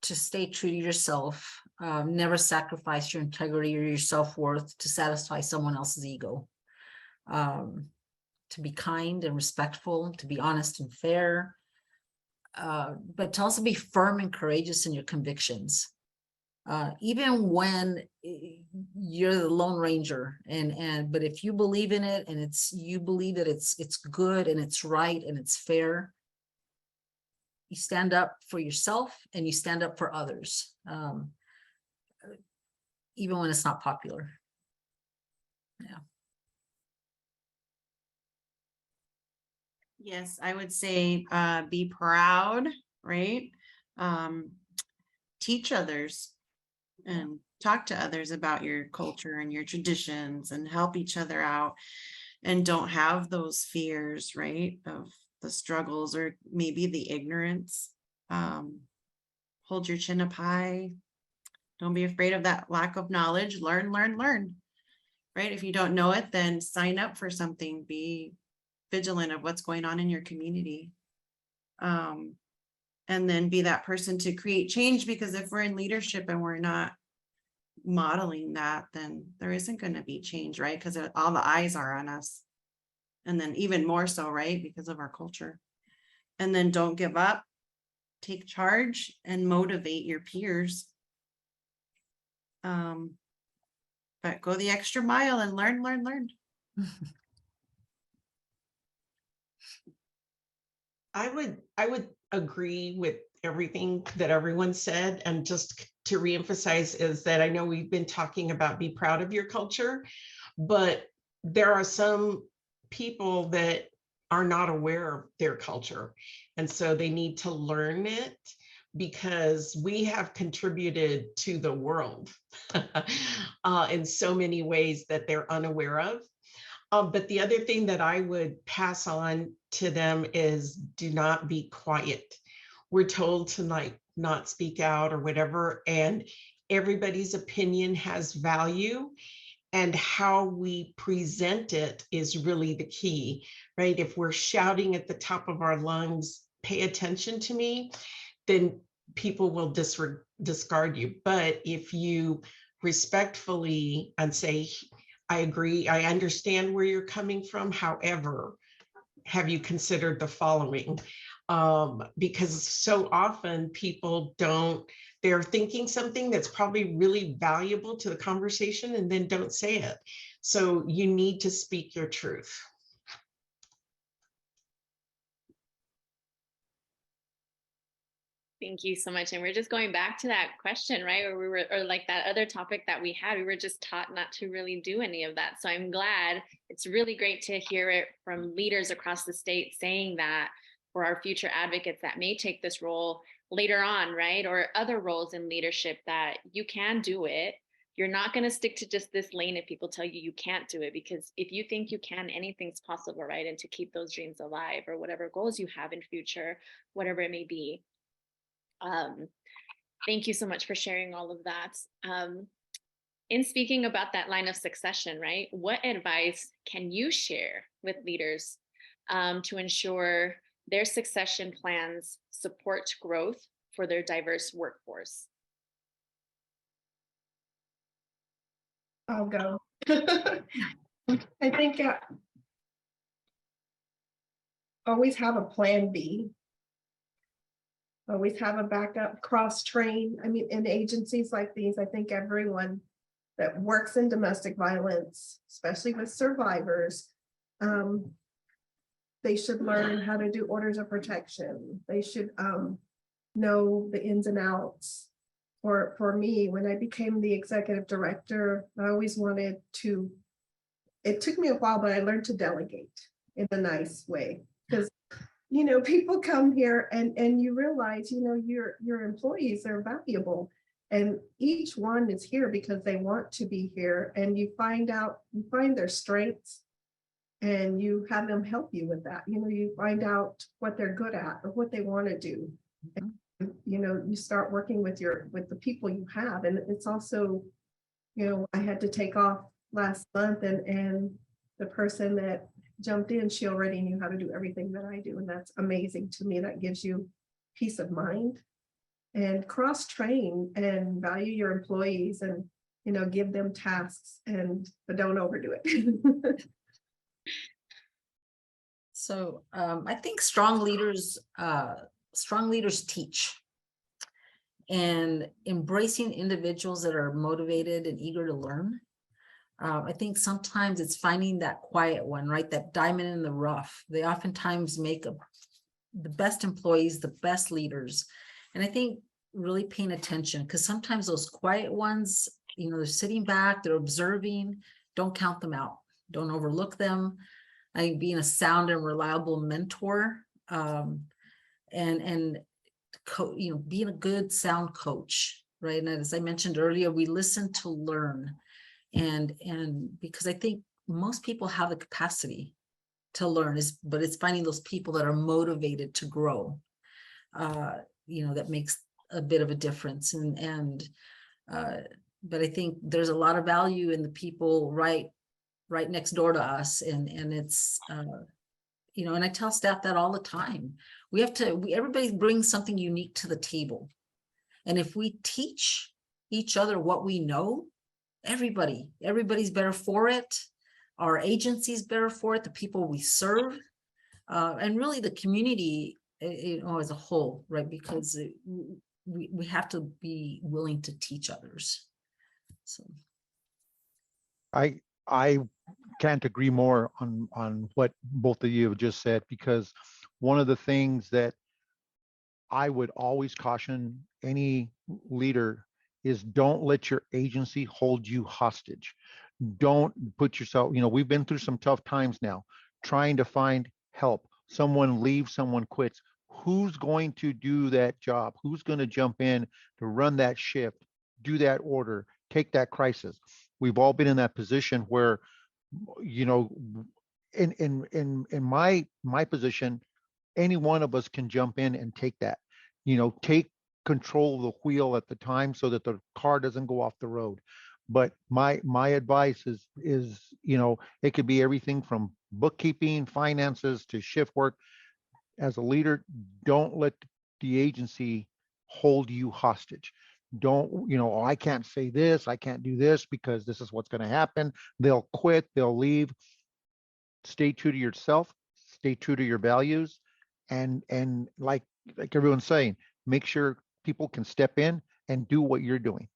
to stay true to yourself. Never sacrifice your integrity or your self-worth to satisfy someone else's ego. To be kind and respectful, to be honest and fair, but to also be firm and courageous in your convictions. Even when you're the Lone Ranger, but if you believe in it and you believe that it's good and it's right and it's fair, you stand up for yourself and you stand up for others, even when it's not popular. Yeah. Yes, I would say be proud, right? Teach others and talk to others about your culture and your traditions and help each other out, and don't have those fears, right, of the struggles or maybe the ignorance. Hold your chin up high. Don't be afraid of that lack of knowledge. Learn, right? If you don't know it, then sign up for something. Be vigilant of what's going on in your community. And then be that person to create change, because if we're in leadership and we're not modeling that, then there isn't going to be change, right? Because all the eyes are on us. And then even more so, right, because of our culture. And then don't give up, take charge, and motivate your peers. But go the extra mile and learn. I would agree with everything that everyone said. And just to reemphasize is that I know we've been talking about be proud of your culture, but there are some people that are not aware of their culture. And so they need to learn it, because we have contributed to the world in so many ways that they're unaware of. But the other thing that I would pass on to them is do not be quiet. We're told to not speak out or whatever, and everybody's opinion has value, and how we present it is really the key, right? If we're shouting at the top of our lungs, pay attention to me, then people will discard you. But if you respectfully and say, I agree, I understand where you're coming from, however, have you considered the following? Because so often people they're thinking something that's probably really valuable to the conversation and then don't say it. So you need to speak your truth. Thank you so much. And we're just going back to that question, right? Or like that other topic that we had, we were just taught not to really do any of that. So I'm glad. It's really great to hear it from leaders across the state saying that for our future advocates that may take this role later on, right? Or other roles in leadership, that you can do it. You're not going to stick to just this lane if people tell you you can't do it, because if you think you can, anything's possible, right? And to keep those dreams alive, or whatever goals you have in future, whatever it may be. Thank you so much for sharing all of that. In speaking about that line of succession, right? What advice can you share with leaders to ensure their succession plans support growth for their diverse workforce? I'll go. I think always have a plan B. Always have a backup, cross train. I mean, in agencies like these, I think everyone that works in domestic violence, especially with survivors, they should learn how to do orders of protection. They should know the ins and outs. For me, when I became the executive director, I always wanted to, it took me a while, but I learned to delegate in a nice way. Because, you know, people come here and you realize, you know, your employees are valuable. And each one is here because they want to be here. And you find their strengths and you have them help you with that. You know, you find out what they're good at or what they want to do. And, you know, you start working with the people you have. And it's also, you know, I had to take off last month and the person that jumped in, she already knew how to do everything that I do. And that's amazing to me. That gives you peace of mind. And cross train and value your employees and, you know, give them tasks but don't overdo it. So I think strong leaders teach, and embracing individuals that are motivated and eager to learn. I think sometimes it's finding that quiet one, right? That diamond in the rough. They oftentimes make the best employees, the best leaders. And I think really paying attention, because sometimes those quiet ones, you know, they're sitting back, they're observing, don't count them out, don't overlook them. I think being a sound and reliable mentor, and you know, being a good sound coach, right? And as I mentioned earlier, we listen to learn, and because I think most people have the capacity to learn, but it's finding those people that are motivated to grow. You know, that makes a bit of a difference, but I think there's a lot of value in the people right next door to us, and it's you know, and I tell staff that all the time. Everybody brings something unique to the table, and if we teach each other what we know, everybody's better for it. Our agency's better for it, the people we serve, and really the community, you know, as a whole, right? Because we have to be willing to teach others. So I can't agree more on what both of you have just said, because one of the things that I would always caution any leader is don't let your agency hold you hostage. Don't put yourself, you know, we've been through some tough times now, trying to find help. Someone leaves, someone quits. Who's going to do that job? Who's going to jump in to run that shift, do that order, take that crisis? We've all been in that position where, you know, in my position, any one of us can jump in and take that, you know, take control of the wheel at the time so that the car doesn't go off the road. But my advice is, you know, it could be everything from bookkeeping, finances to shift work. As a leader, don't let the agency hold you hostage. Don't, you know, oh, I can't say this, I can't do this because this is what's going to happen. They'll quit, they'll leave. Stay true to yourself, stay true to your values, and like everyone's saying, make sure people can step in and do what you're doing.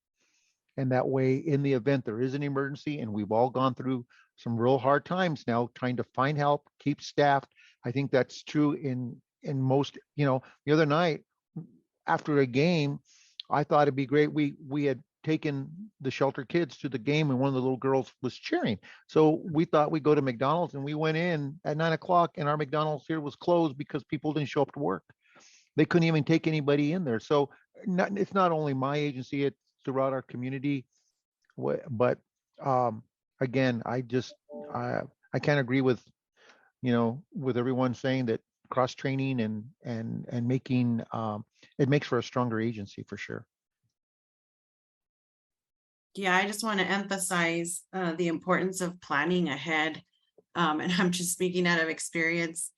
And that way, in the event there is an emergency, and we've all gone through some real hard times now trying to find help, keep staffed. I think that's true in most, you know, the other night after a game, I thought it'd be great. We had taken the shelter kids to the game, and one of the little girls was cheering. So we thought we'd go to McDonald's, and we went in at 9 o'clock, and our McDonald's here was closed because people didn't show up to work. They couldn't even take anybody in there. So it's not only my agency, it's throughout our community. But again, I can't agree with, you know, with everyone saying that cross training and making it makes for a stronger agency for sure. Yeah, I just want to emphasize the importance of planning ahead. And I'm just speaking out of experience.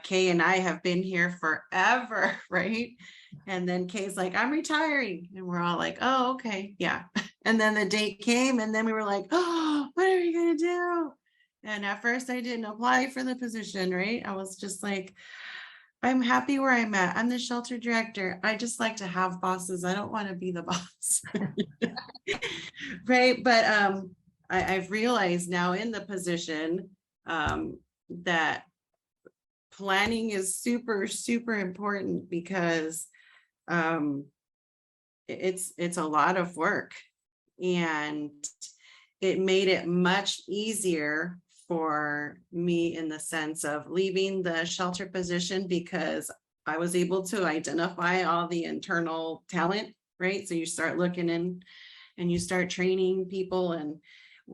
Kay and I have been here forever, right? And then Kay's like, I'm retiring. And we're all like, oh, okay, yeah. And then the date came, and then we were like, oh, what are we going to do? And at first I didn't apply for the position, right? I was just like, I'm happy where I'm at. I'm the shelter director. I just like to have bosses. I don't want to be the boss. Right. But I've realized now in the position that planning is super, super important, because it's a lot of work, and it made it much easier for me in the sense of leaving the shelter position, because I was able to identify all the internal talent, right? So you start looking in and you start training people,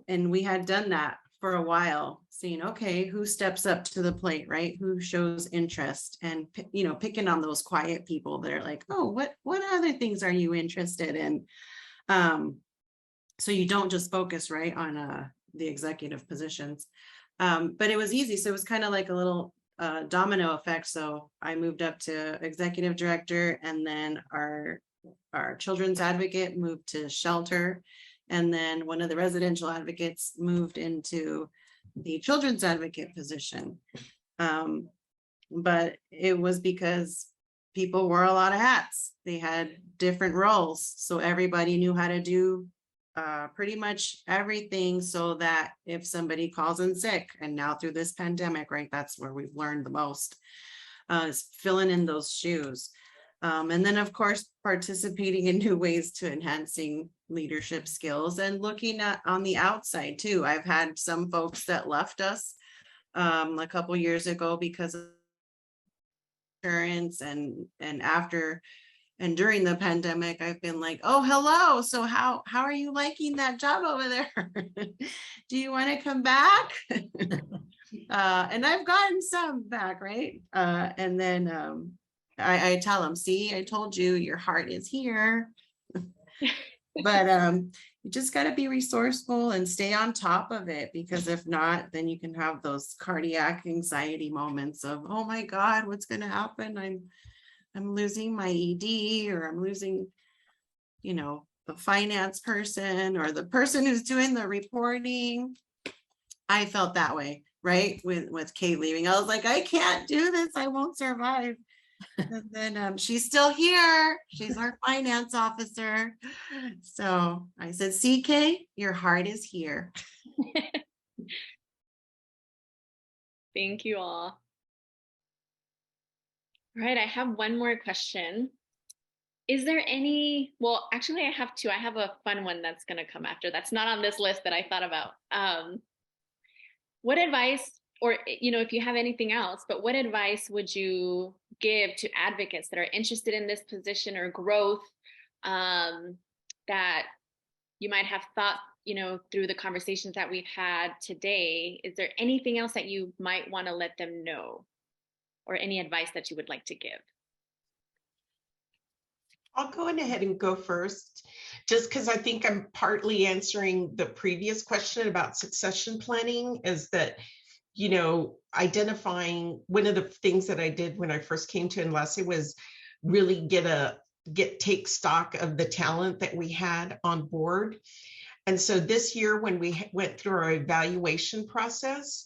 and we had done that for a while, saying, okay, who steps up to the plate, right? Who shows interest, and, you know, picking on those quiet people that are like, oh, what other things are you interested in? So you don't just focus right on the executive positions. But it was easy. So it was kind of like a little domino effect. So I moved up to executive director, and then our children's advocate moved to shelter. And then one of the residential advocates moved into the children's advocate position. But it was because people wore a lot of hats. They had different roles. So everybody knew how to do pretty much everything, so that if somebody calls in sick, and now through this pandemic, right, that's where we've learned the most, is filling in those shoes. And then, of course, participating in new ways to enhancing leadership skills, and looking at on the outside too. I've had some folks that left us a couple years ago because of insurance, and after and during the pandemic, I've been like, oh, hello. So how are you liking that job over there? Do you want to come back? And I've gotten some back, right? And then I tell them, see, I told you, your heart is here. But you just got to be resourceful and stay on top of it, because if not, then you can have those cardiac anxiety moments of, oh my God, what's going to happen? I'm losing my ED, or I'm losing, you know, the finance person, or the person who's doing the reporting. I felt that way, right? With Kate leaving, I was like, I can't do this. I won't survive. And then she's still here. She's our finance officer. So I said, see, Kate, your heart is here. Thank you all. All right, I have one more question. Is there any, well, actually I have two. I have a fun one that's going to come after. That's not on this list that I thought about. What advice, or, you know, if you have anything else, but what advice would you give to advocates that are interested in this position or growth, that you might have thought, you know, through the conversations that we've had today? Is there anything else that you might want to let them know, or any advice that you would like to give? I'll go ahead and go first, just because I think I'm partly answering the previous question about succession planning. Is that, you know, identifying, one of the things that I did when I first came to Enlace was really take stock of the talent that we had on board. And so this year, when we went through our evaluation process,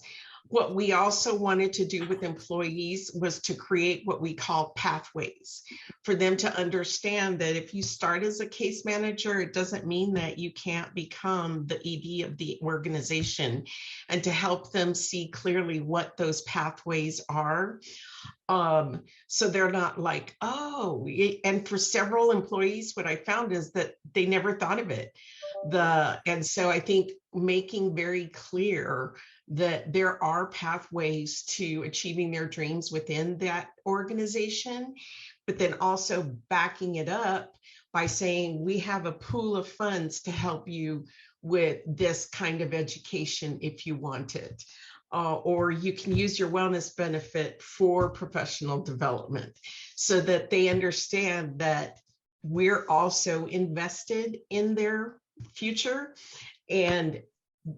what we also wanted to do with employees was to create what we call pathways for them to understand that if you start as a case manager, it doesn't mean that you can't become the ED of the organization, and to help them see clearly what those pathways are. So they're not like, oh, and for several employees, what I found is that they never thought of it. And so I think making very clear that there are pathways to achieving their dreams within that organization, but then also backing it up by saying, we have a pool of funds to help you with this kind of education if you want it. Or you can use your wellness benefit for professional development, so that they understand that we're also invested in their future and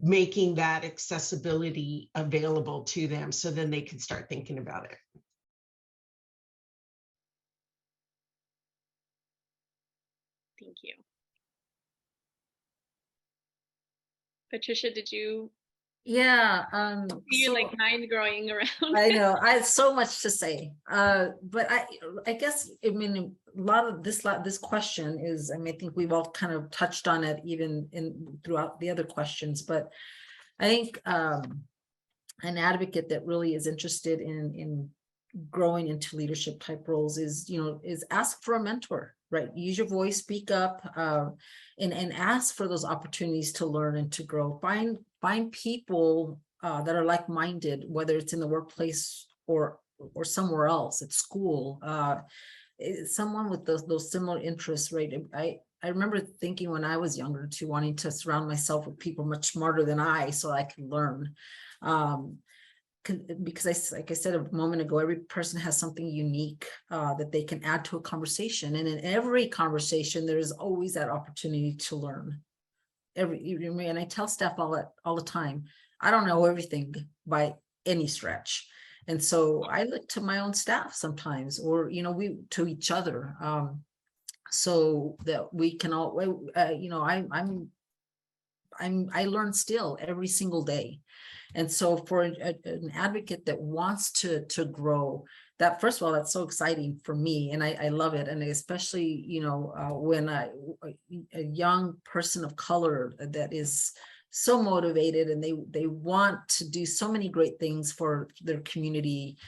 making that accessibility available to them so then they can start thinking about it. Thank you. Patricia, did you Yeah. see So like mind growing around? I know I have so much to say. But I guess, I mean, a lot of this question is, I mean, I think we've all kind of touched on it even throughout the other questions, but I think an advocate that really is interested in growing into leadership type roles is, is ask for a mentor, right? Use your voice, speak up, and ask for those opportunities to learn and to grow. Find people that are like-minded, whether it's in the workplace or somewhere else at school. Someone with those similar interests, right? I remember thinking when I was younger too, wanting to surround myself with people much smarter than I, so I could learn. Because like I said a moment ago, every person has something unique that they can add to a conversation, and in every conversation there is always that opportunity to learn. And I tell staff all the time, I don't know everything by any stretch, and so I look to my own staff sometimes, or we to each other, so that we can all I learn still every single day. And so for an advocate that wants to grow, that, first of all, that's so exciting for me, and I love it. And especially, when a young person of color that is so motivated and they want to do so many great things for their community,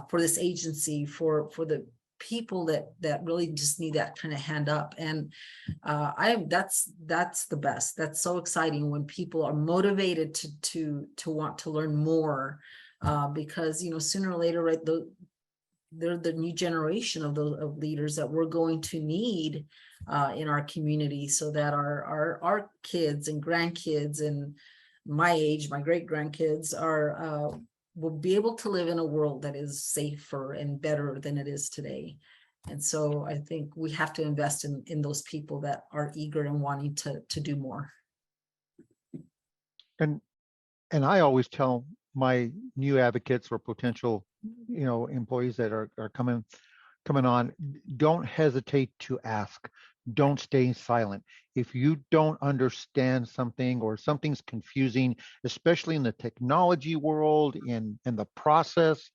for this agency, for the people that really just need that kind of hand up. And that's the best. That's so exciting when people are motivated to want to learn more, because sooner or later, right, they're the new generation of leaders that we're going to need in our community, so that our kids and grandkids and my age, my great grandkids will be able to live in a world that is safer and better than it is today. And so I think we have to invest in those people that are eager and wanting to do more. And I always tell my new advocates or potential, employees that are coming on, don't hesitate to ask. Don't stay silent. If you don't understand something or something's confusing, especially in the technology world, in the process,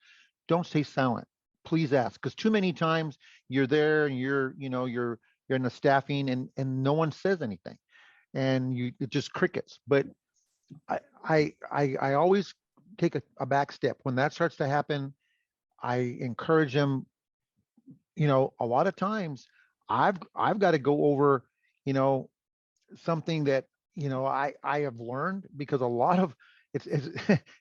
don't stay silent. Please ask, because too many times you're there and you're in the staffing and no one says anything, and it just crickets. But I always take a back step when that starts to happen. I encourage them. A lot of times I've got to go over, something that, I have learned, because a lot of it's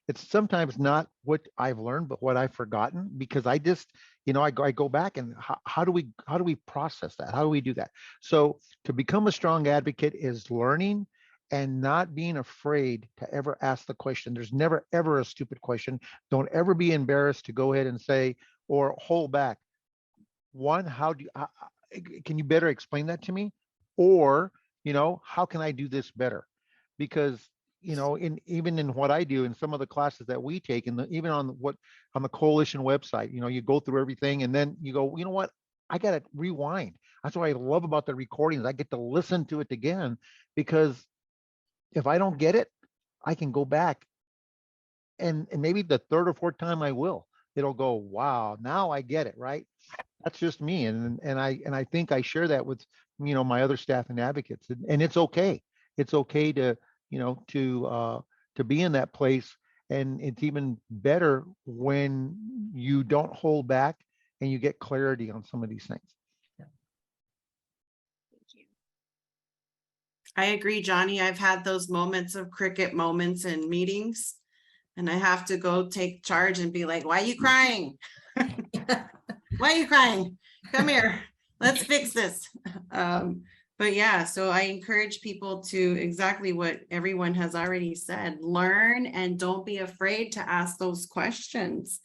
it's sometimes not what I've learned, but what I've forgotten, because I just, I go back and how do we process that? How do we do that? So to become a strong advocate is learning and not being afraid to ever ask the question. There's never, ever a stupid question. Don't ever be embarrassed to go ahead and say, or hold back. One, can you better explain that to me? Or, how can I do this better? Because, even in what I do in some of the classes that we take, and even on the coalition website, you go through everything and then you go, you know what? I got to rewind. That's what I love about the recordings. I get to listen to it again, because if I don't get it, I can go back and maybe the third or fourth time it'll go, wow, now I get it, right? That's just me. And I think I share that with, my other staff and advocates, and it's okay. It's okay to, to be in that place. And it's even better when you don't hold back and you get clarity on some of these things. Thank you. I agree, Johnny. I've had those moments of cricket moments in meetings, and I have to go take charge and be like, why are you crying? Why are you crying? Come here. Let's fix this. But yeah, so I encourage people to exactly what everyone has already said, learn and don't be afraid to ask those questions.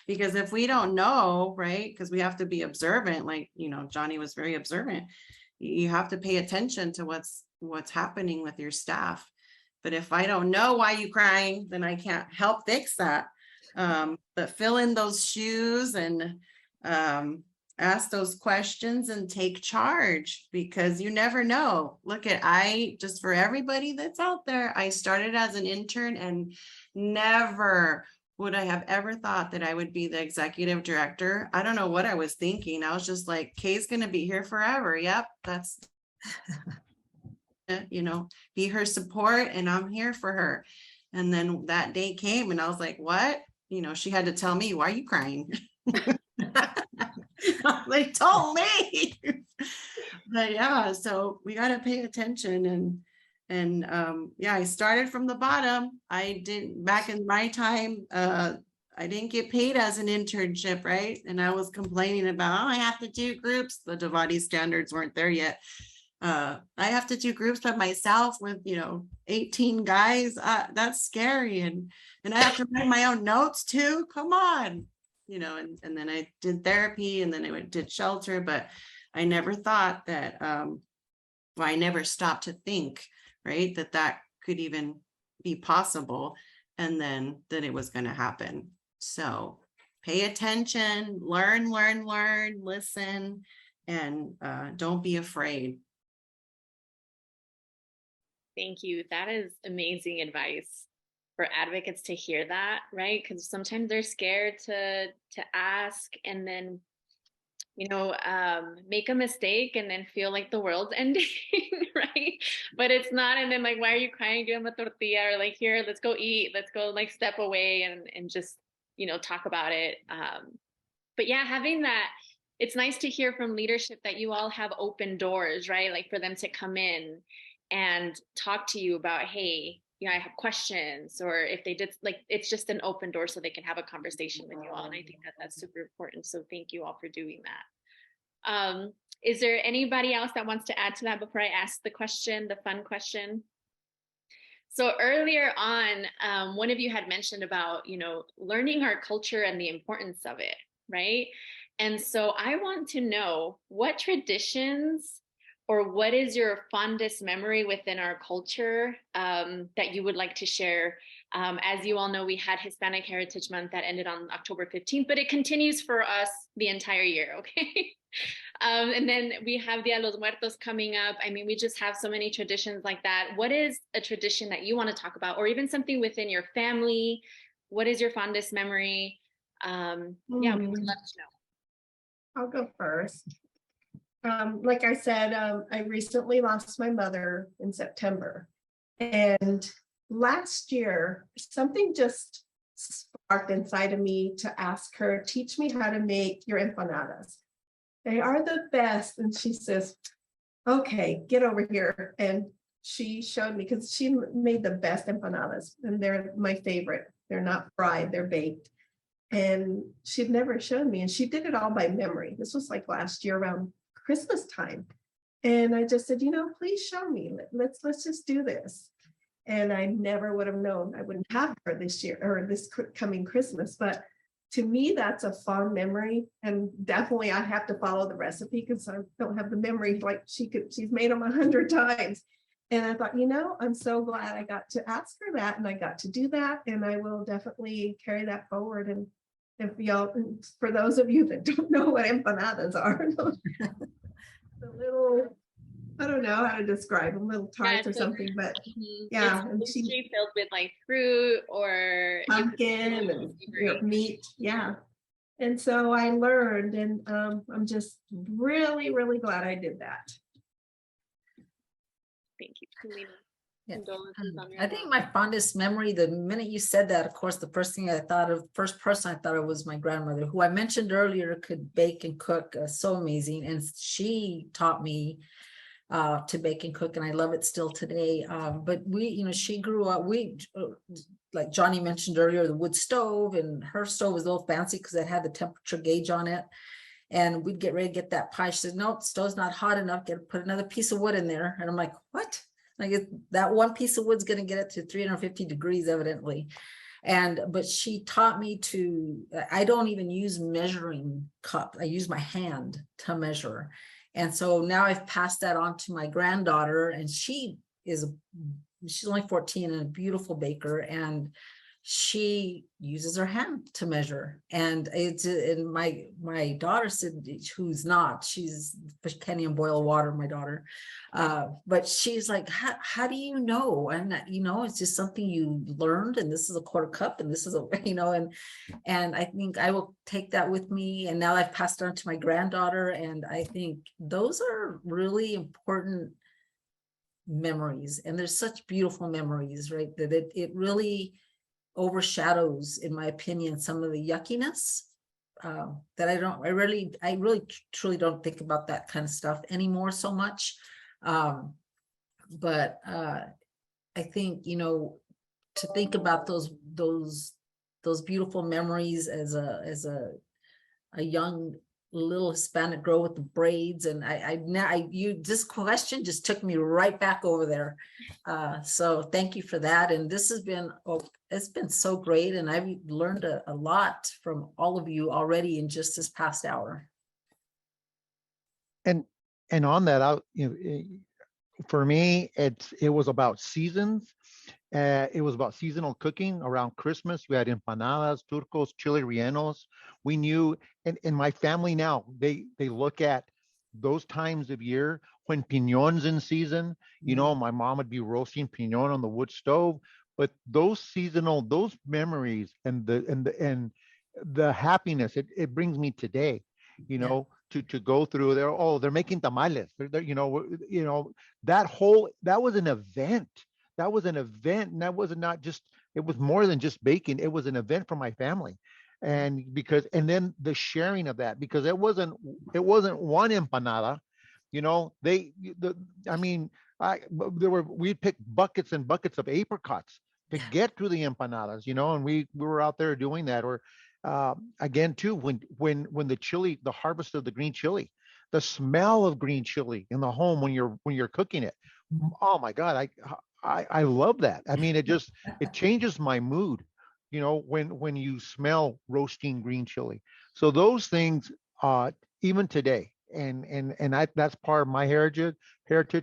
Because if we don't know, right, because we have to be observant, like, Johnny was very observant. you have to pay attention to what's happening with your staff. But if I don't know why you're crying, then I can't help fix that. But fill in those shoes and ask those questions and take charge, because you never know. Look at, just for everybody that's out there, I started as an intern, and never would I have ever thought that I would be the executive director. I don't know what I was thinking. I was just like, Kay's going to be here forever. Yep, that's, be her support, and I'm here for her. And then that day came, and I was like, what? She had to tell me, why are you crying? They told me. But yeah, so we got to pay attention. And I started from the bottom. Back in my time, I didn't get paid as an internship, right? And I was complaining about, I have to do groups. The Davati standards weren't there yet. I have to do groups by myself with 18 guys. That's scary. And I have to write my own notes too. Come on. And then I did therapy, and then I did shelter, but I never thought that, I never stopped to think, right, that could even be possible, and then that it was going to happen. So pay attention, learn, listen, and don't be afraid. Thank you. That is amazing advice for advocates to hear that, right? Because sometimes they're scared to ask, and then make a mistake and then feel like the world's ending, right? But it's not. And then like, why are you crying? Give them a tortilla, or like, here, let's go eat. Let's go like step away and just, talk about it. But yeah, having that, it's nice to hear from leadership that you all have open doors, right? Like for them to come in and talk to you about, hey, I have questions, or if they did, like, it's just an open door so they can have a conversation with you all. And I think that that's super important. So thank you all for doing that. Is there anybody else that wants to add to that before I ask the question, the fun question? So earlier on, one of you had mentioned about, learning our culture and the importance of it, right? And so I want to know, what traditions or what is your fondest memory within our culture that you would like to share? As you all know, we had Hispanic Heritage Month that ended on October 15th, but it continues for us the entire year, okay? And then we have Dia de los Muertos coming up. I mean, we just have so many traditions like that. What is a tradition that you want to talk about, or even something within your family? What is your fondest memory? Yeah, let us know. I'll go first. Like I said, I recently lost my mother in September. And last year, something just sparked inside of me to ask her, teach me how to make your empanadas. They are the best. And she says, okay, get over here. And she showed me, because she made the best empanadas, and they're my favorite. They're not fried, they're baked. And she'd never shown me, and she did it all by memory. This was like last year around Christmas time. And I just said, please show me. Let's just do this. And I never would have known I wouldn't have her this year, or this coming Christmas. But to me, that's a fond memory. And definitely I have to follow the recipe, because I don't have the memory like she's made them 100 times. And I thought, I'm so glad I got to ask her that, and I got to do that. And I will definitely carry that forward. And if y'all, for those of you that don't know what empanadas are, the little, I don't know how to describe them, little tarts or something, but yeah. And she filled with like fruit or pumpkin and meat. Yeah. And so I learned, and I'm just really, really glad I did that. Thank you, Celina. Yeah. I think my fondest memory, the minute you said that, of course, the first person I thought of was my grandmother, who I mentioned earlier could bake and cook so amazing. And she taught me to bake and cook, and I love it still today. But she grew up, like Johnny mentioned earlier, the wood stove, and her stove was a little fancy because it had the temperature gauge on it. And we'd get ready to get that pie. She said, no, the stove's not hot enough. Put another piece of wood in there. And I'm like, what? Like, that one piece of wood's going to get it to 350 degrees, evidently. But she taught me I don't even use measuring cup. I use my hand to measure. And so now I've passed that on to my granddaughter, and she's only 14 and a beautiful baker, and she uses her hand to measure. And my daughter said, who's not, she's can't even boil water, my daughter, but she's like, how do you know? And it's just something you learned, and this is a quarter cup, and this is a and I think I will take that with me. And now I've passed it on to my granddaughter, and I think those are really important memories, and there's such beautiful memories, right? That it really overshadows, in my opinion, some of the yuckiness that I really truly don't think about that kind of stuff anymore so much. But I think, to think about those beautiful memories as a young little Hispanic girl with the braids, and this question just took me right back over there. So thank you for that. And this has been, it's been so great, and I've learned a lot from all of you already in just this past hour. And on that, for me, it was about seasons. It was about seasonal cooking around Christmas. We had empanadas, turcos, chile rellenos. We knew, and in my family now, they look at those times of year when piñon's in season. My mom would be roasting piñon on the wood stove. But those memories and the happiness it brings me today, to go through there. Oh, they're making tamales. That was an event. That was an event, and that was not just, it was more than just baking. It was an event for my family. And then the sharing of that, because it wasn't one empanada, we'd pick buckets and buckets of apricots to get to the empanadas, and we were out there doing that. Or again too, when the chili, the harvest of the green chili, the smell of green chili in the home when you're cooking it. Oh my God, I love that. I mean, it changes my mood, when you smell roasting green chili. So those things, even today, and that's part of my heritage.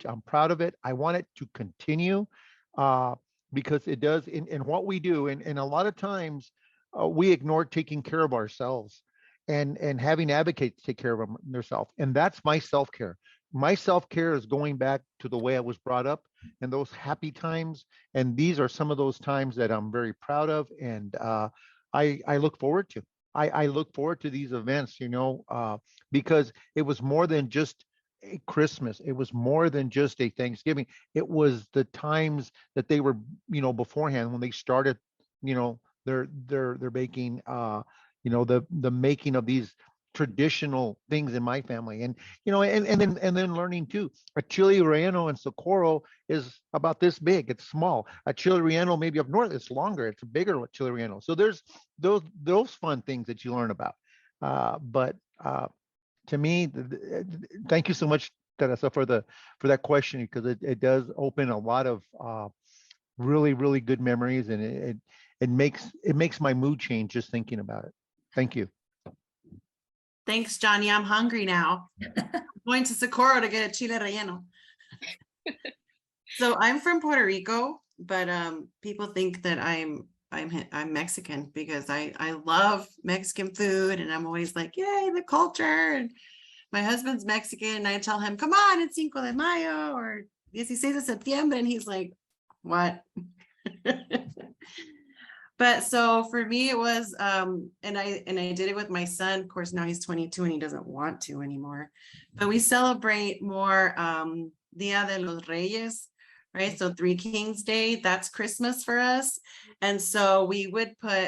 I'm proud of it. I want it to continue, because it does in what we do. And a lot of times we ignore taking care of ourselves and having advocates take care of themselves. And that's my self-care. My self-care is going back to the way I was brought up and those happy times. And these are some of those times that I'm very proud of. And I look forward to. I look forward to these events, because it was more than just a Christmas. It was more than just a Thanksgiving. It was the times that they were, beforehand when they started, their baking, the making of these traditional things in my family. And and then learning too, a chile relleno in Socorro is about this big. It's small. A chile relleno maybe up north, it's longer, it's a bigger chile relleno. So there's those fun things that you learn about. But to me, thank you so much, Teresa, for that question, because it does open a lot of really, really good memories, and it makes my mood change just thinking about it. Thank you. Thanks, Johnny. I'm hungry now. I'm going to Socorro to get a chile relleno. So I'm from Puerto Rico, but people think that I'm Mexican because I love Mexican food, and I'm always like, yay, the culture. And my husband's Mexican, and I tell him, come on, it's Cinco de Mayo or 16 de septiembre, and he's like, what? But so for me, it was, and I did it with my son. Of course, now he's 22 and he doesn't want to anymore. But we celebrate more Dia de los Reyes, right? So Three Kings Day, that's Christmas for us. And so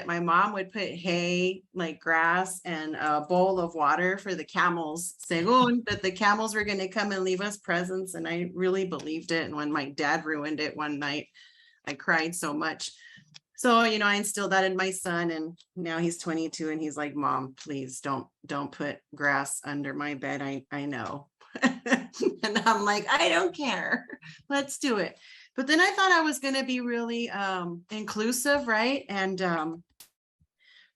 my mom would put hay, like grass, and a bowl of water for the camels, según that the camels were going to come and leave us presents. And I really believed it. And when my dad ruined it one night, I cried so much. So, I instilled that in my son, and now he's 22 and he's like, Mom, please don't put grass under my bed. I know. And I'm like, I don't care. Let's do it. But then I thought I was going to be really inclusive, right? And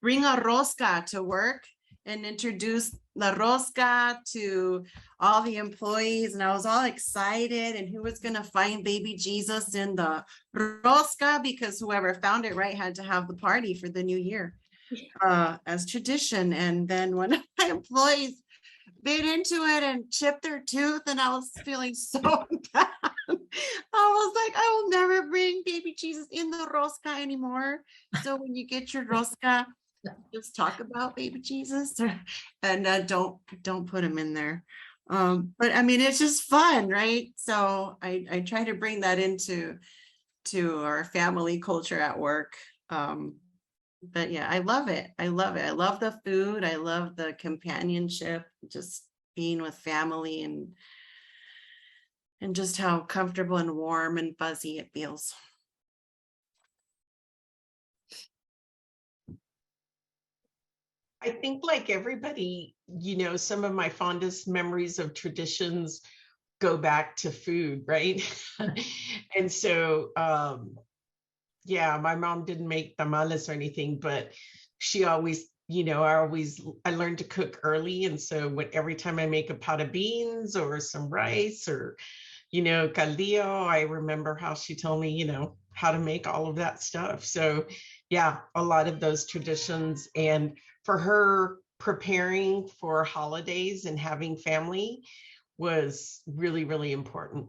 bring a rosca to work. and introduced La Rosca to all the employees, and I was all excited, and who was going to find baby Jesus in the Rosca, because whoever found it right had to have the party for the new year as tradition. And then one of my employees bit into it and chipped their tooth, and I was feeling so bad. I was like, I will never bring baby Jesus in the Rosca anymore. So when you get your Rosca, just talk about baby Jesus, and don't put him in there. But I mean, it's just fun, right? So I try to bring that into our family culture at work. But yeah, I love it. I love it. I love the food. I love the companionship, just being with family, and just how comfortable and warm and fuzzy it feels. I think like everybody, you know, some of my fondest memories of traditions go back to food, right? And so, yeah, my mom didn't make tamales or anything, but she always, you know, I learned to cook early. And so every time I make a pot of beans or some rice or, you know, caldillo, I remember how she told me, you know, how to make all of that stuff. So yeah, a lot of those traditions, and for her, preparing for holidays and having family was really, really important.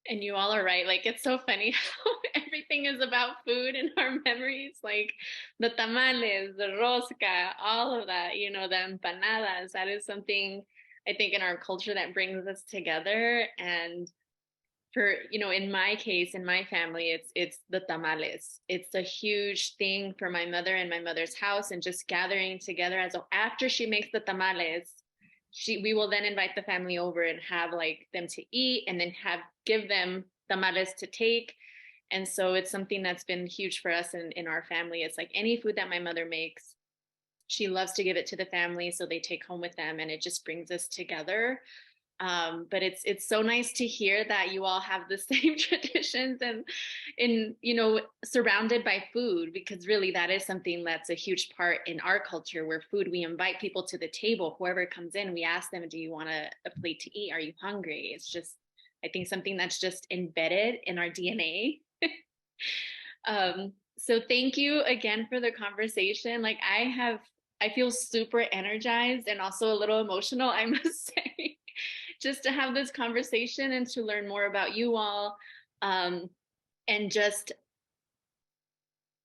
And you all are right. Like, it's so funny how everything is about food in our memories, like the tamales, the rosca, all of that, you know, the empanadas. That is something I think in our culture that brings us together. And for, you know, in my case, in my family, it's the tamales. It's a huge thing for my mother and my mother's house, and just gathering together. After she makes the tamales, we will then invite the family over and have like them to eat, and then give them tamales to take. And so it's something that's been huge for us in our family. It's like any food that my mother makes, she loves to give it to the family, so they take home with them, and it just brings us together. But it's so nice to hear that you all have the same traditions, and you know, surrounded by food, because really that is something that's a huge part in our culture, where food, we invite people to the table. Whoever comes in, we ask them, do you want a plate to eat? Are you hungry? It's just, I think, something that's just embedded in our DNA. So thank you again for the conversation. Like, I feel super energized and also a little emotional, I must say, just to have this conversation and to learn more about you all, and just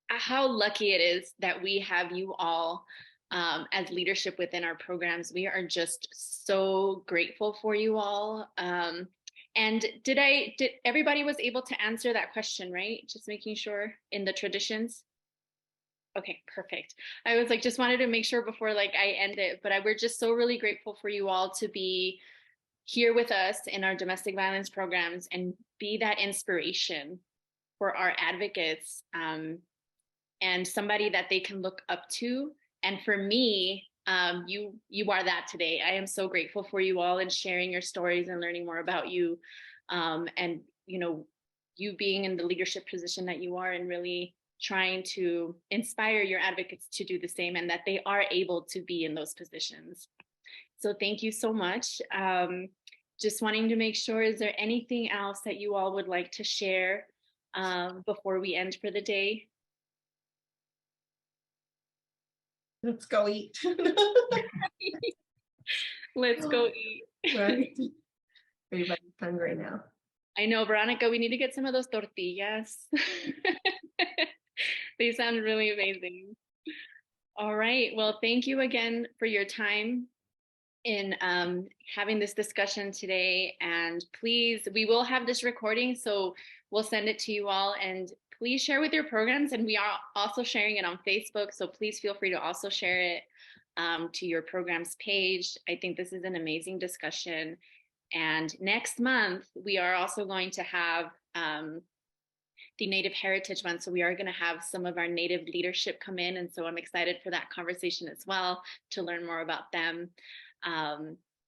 how lucky it is that we have you all as leadership within our programs. We are just so grateful for you all. And did everybody was able to answer that question, right? Just making sure in the traditions. Okay, perfect. I was like, just wanted to make sure before like I end it, but we're just so really grateful for you all to be here with us in our domestic violence programs and be that inspiration for our advocates, and somebody that they can look up to. And for me, you are that today. I am so grateful for you all and sharing your stories and learning more about you, and you know, you being in the leadership position that you are, and really trying to inspire your advocates to do the same, and that they are able to be in those positions. So thank you so much. Just wanting to make sure, is there anything else that you all would like to share before we end for the day? Let's go eat. Let's go eat. Right. Everybody's hungry now. I know, Veronica, we need to get some of those tortillas. They sound really amazing. All right. Well, thank you again for your time in having this discussion today. And please, we will have this recording, so we'll send it to you all. And please share with your programs. And we are also sharing it on Facebook, so please feel free to also share it to your program's page. I think this is an amazing discussion. And next month, we are also going to have the Native Heritage Month. So we are going to have some of our Native leadership come in. And so I'm excited for that conversation as well, to learn more about them.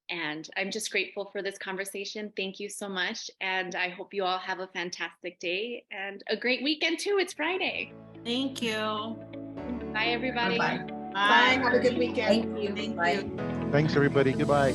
And I'm just grateful for this conversation. Thank you so much. And I hope you all have a fantastic day and a great weekend too. It's Friday. Thank you. Bye, everybody. Bye-bye. Bye. Have a good weekend. Thank you. Thank Bye. you. Thanks, everybody. Goodbye.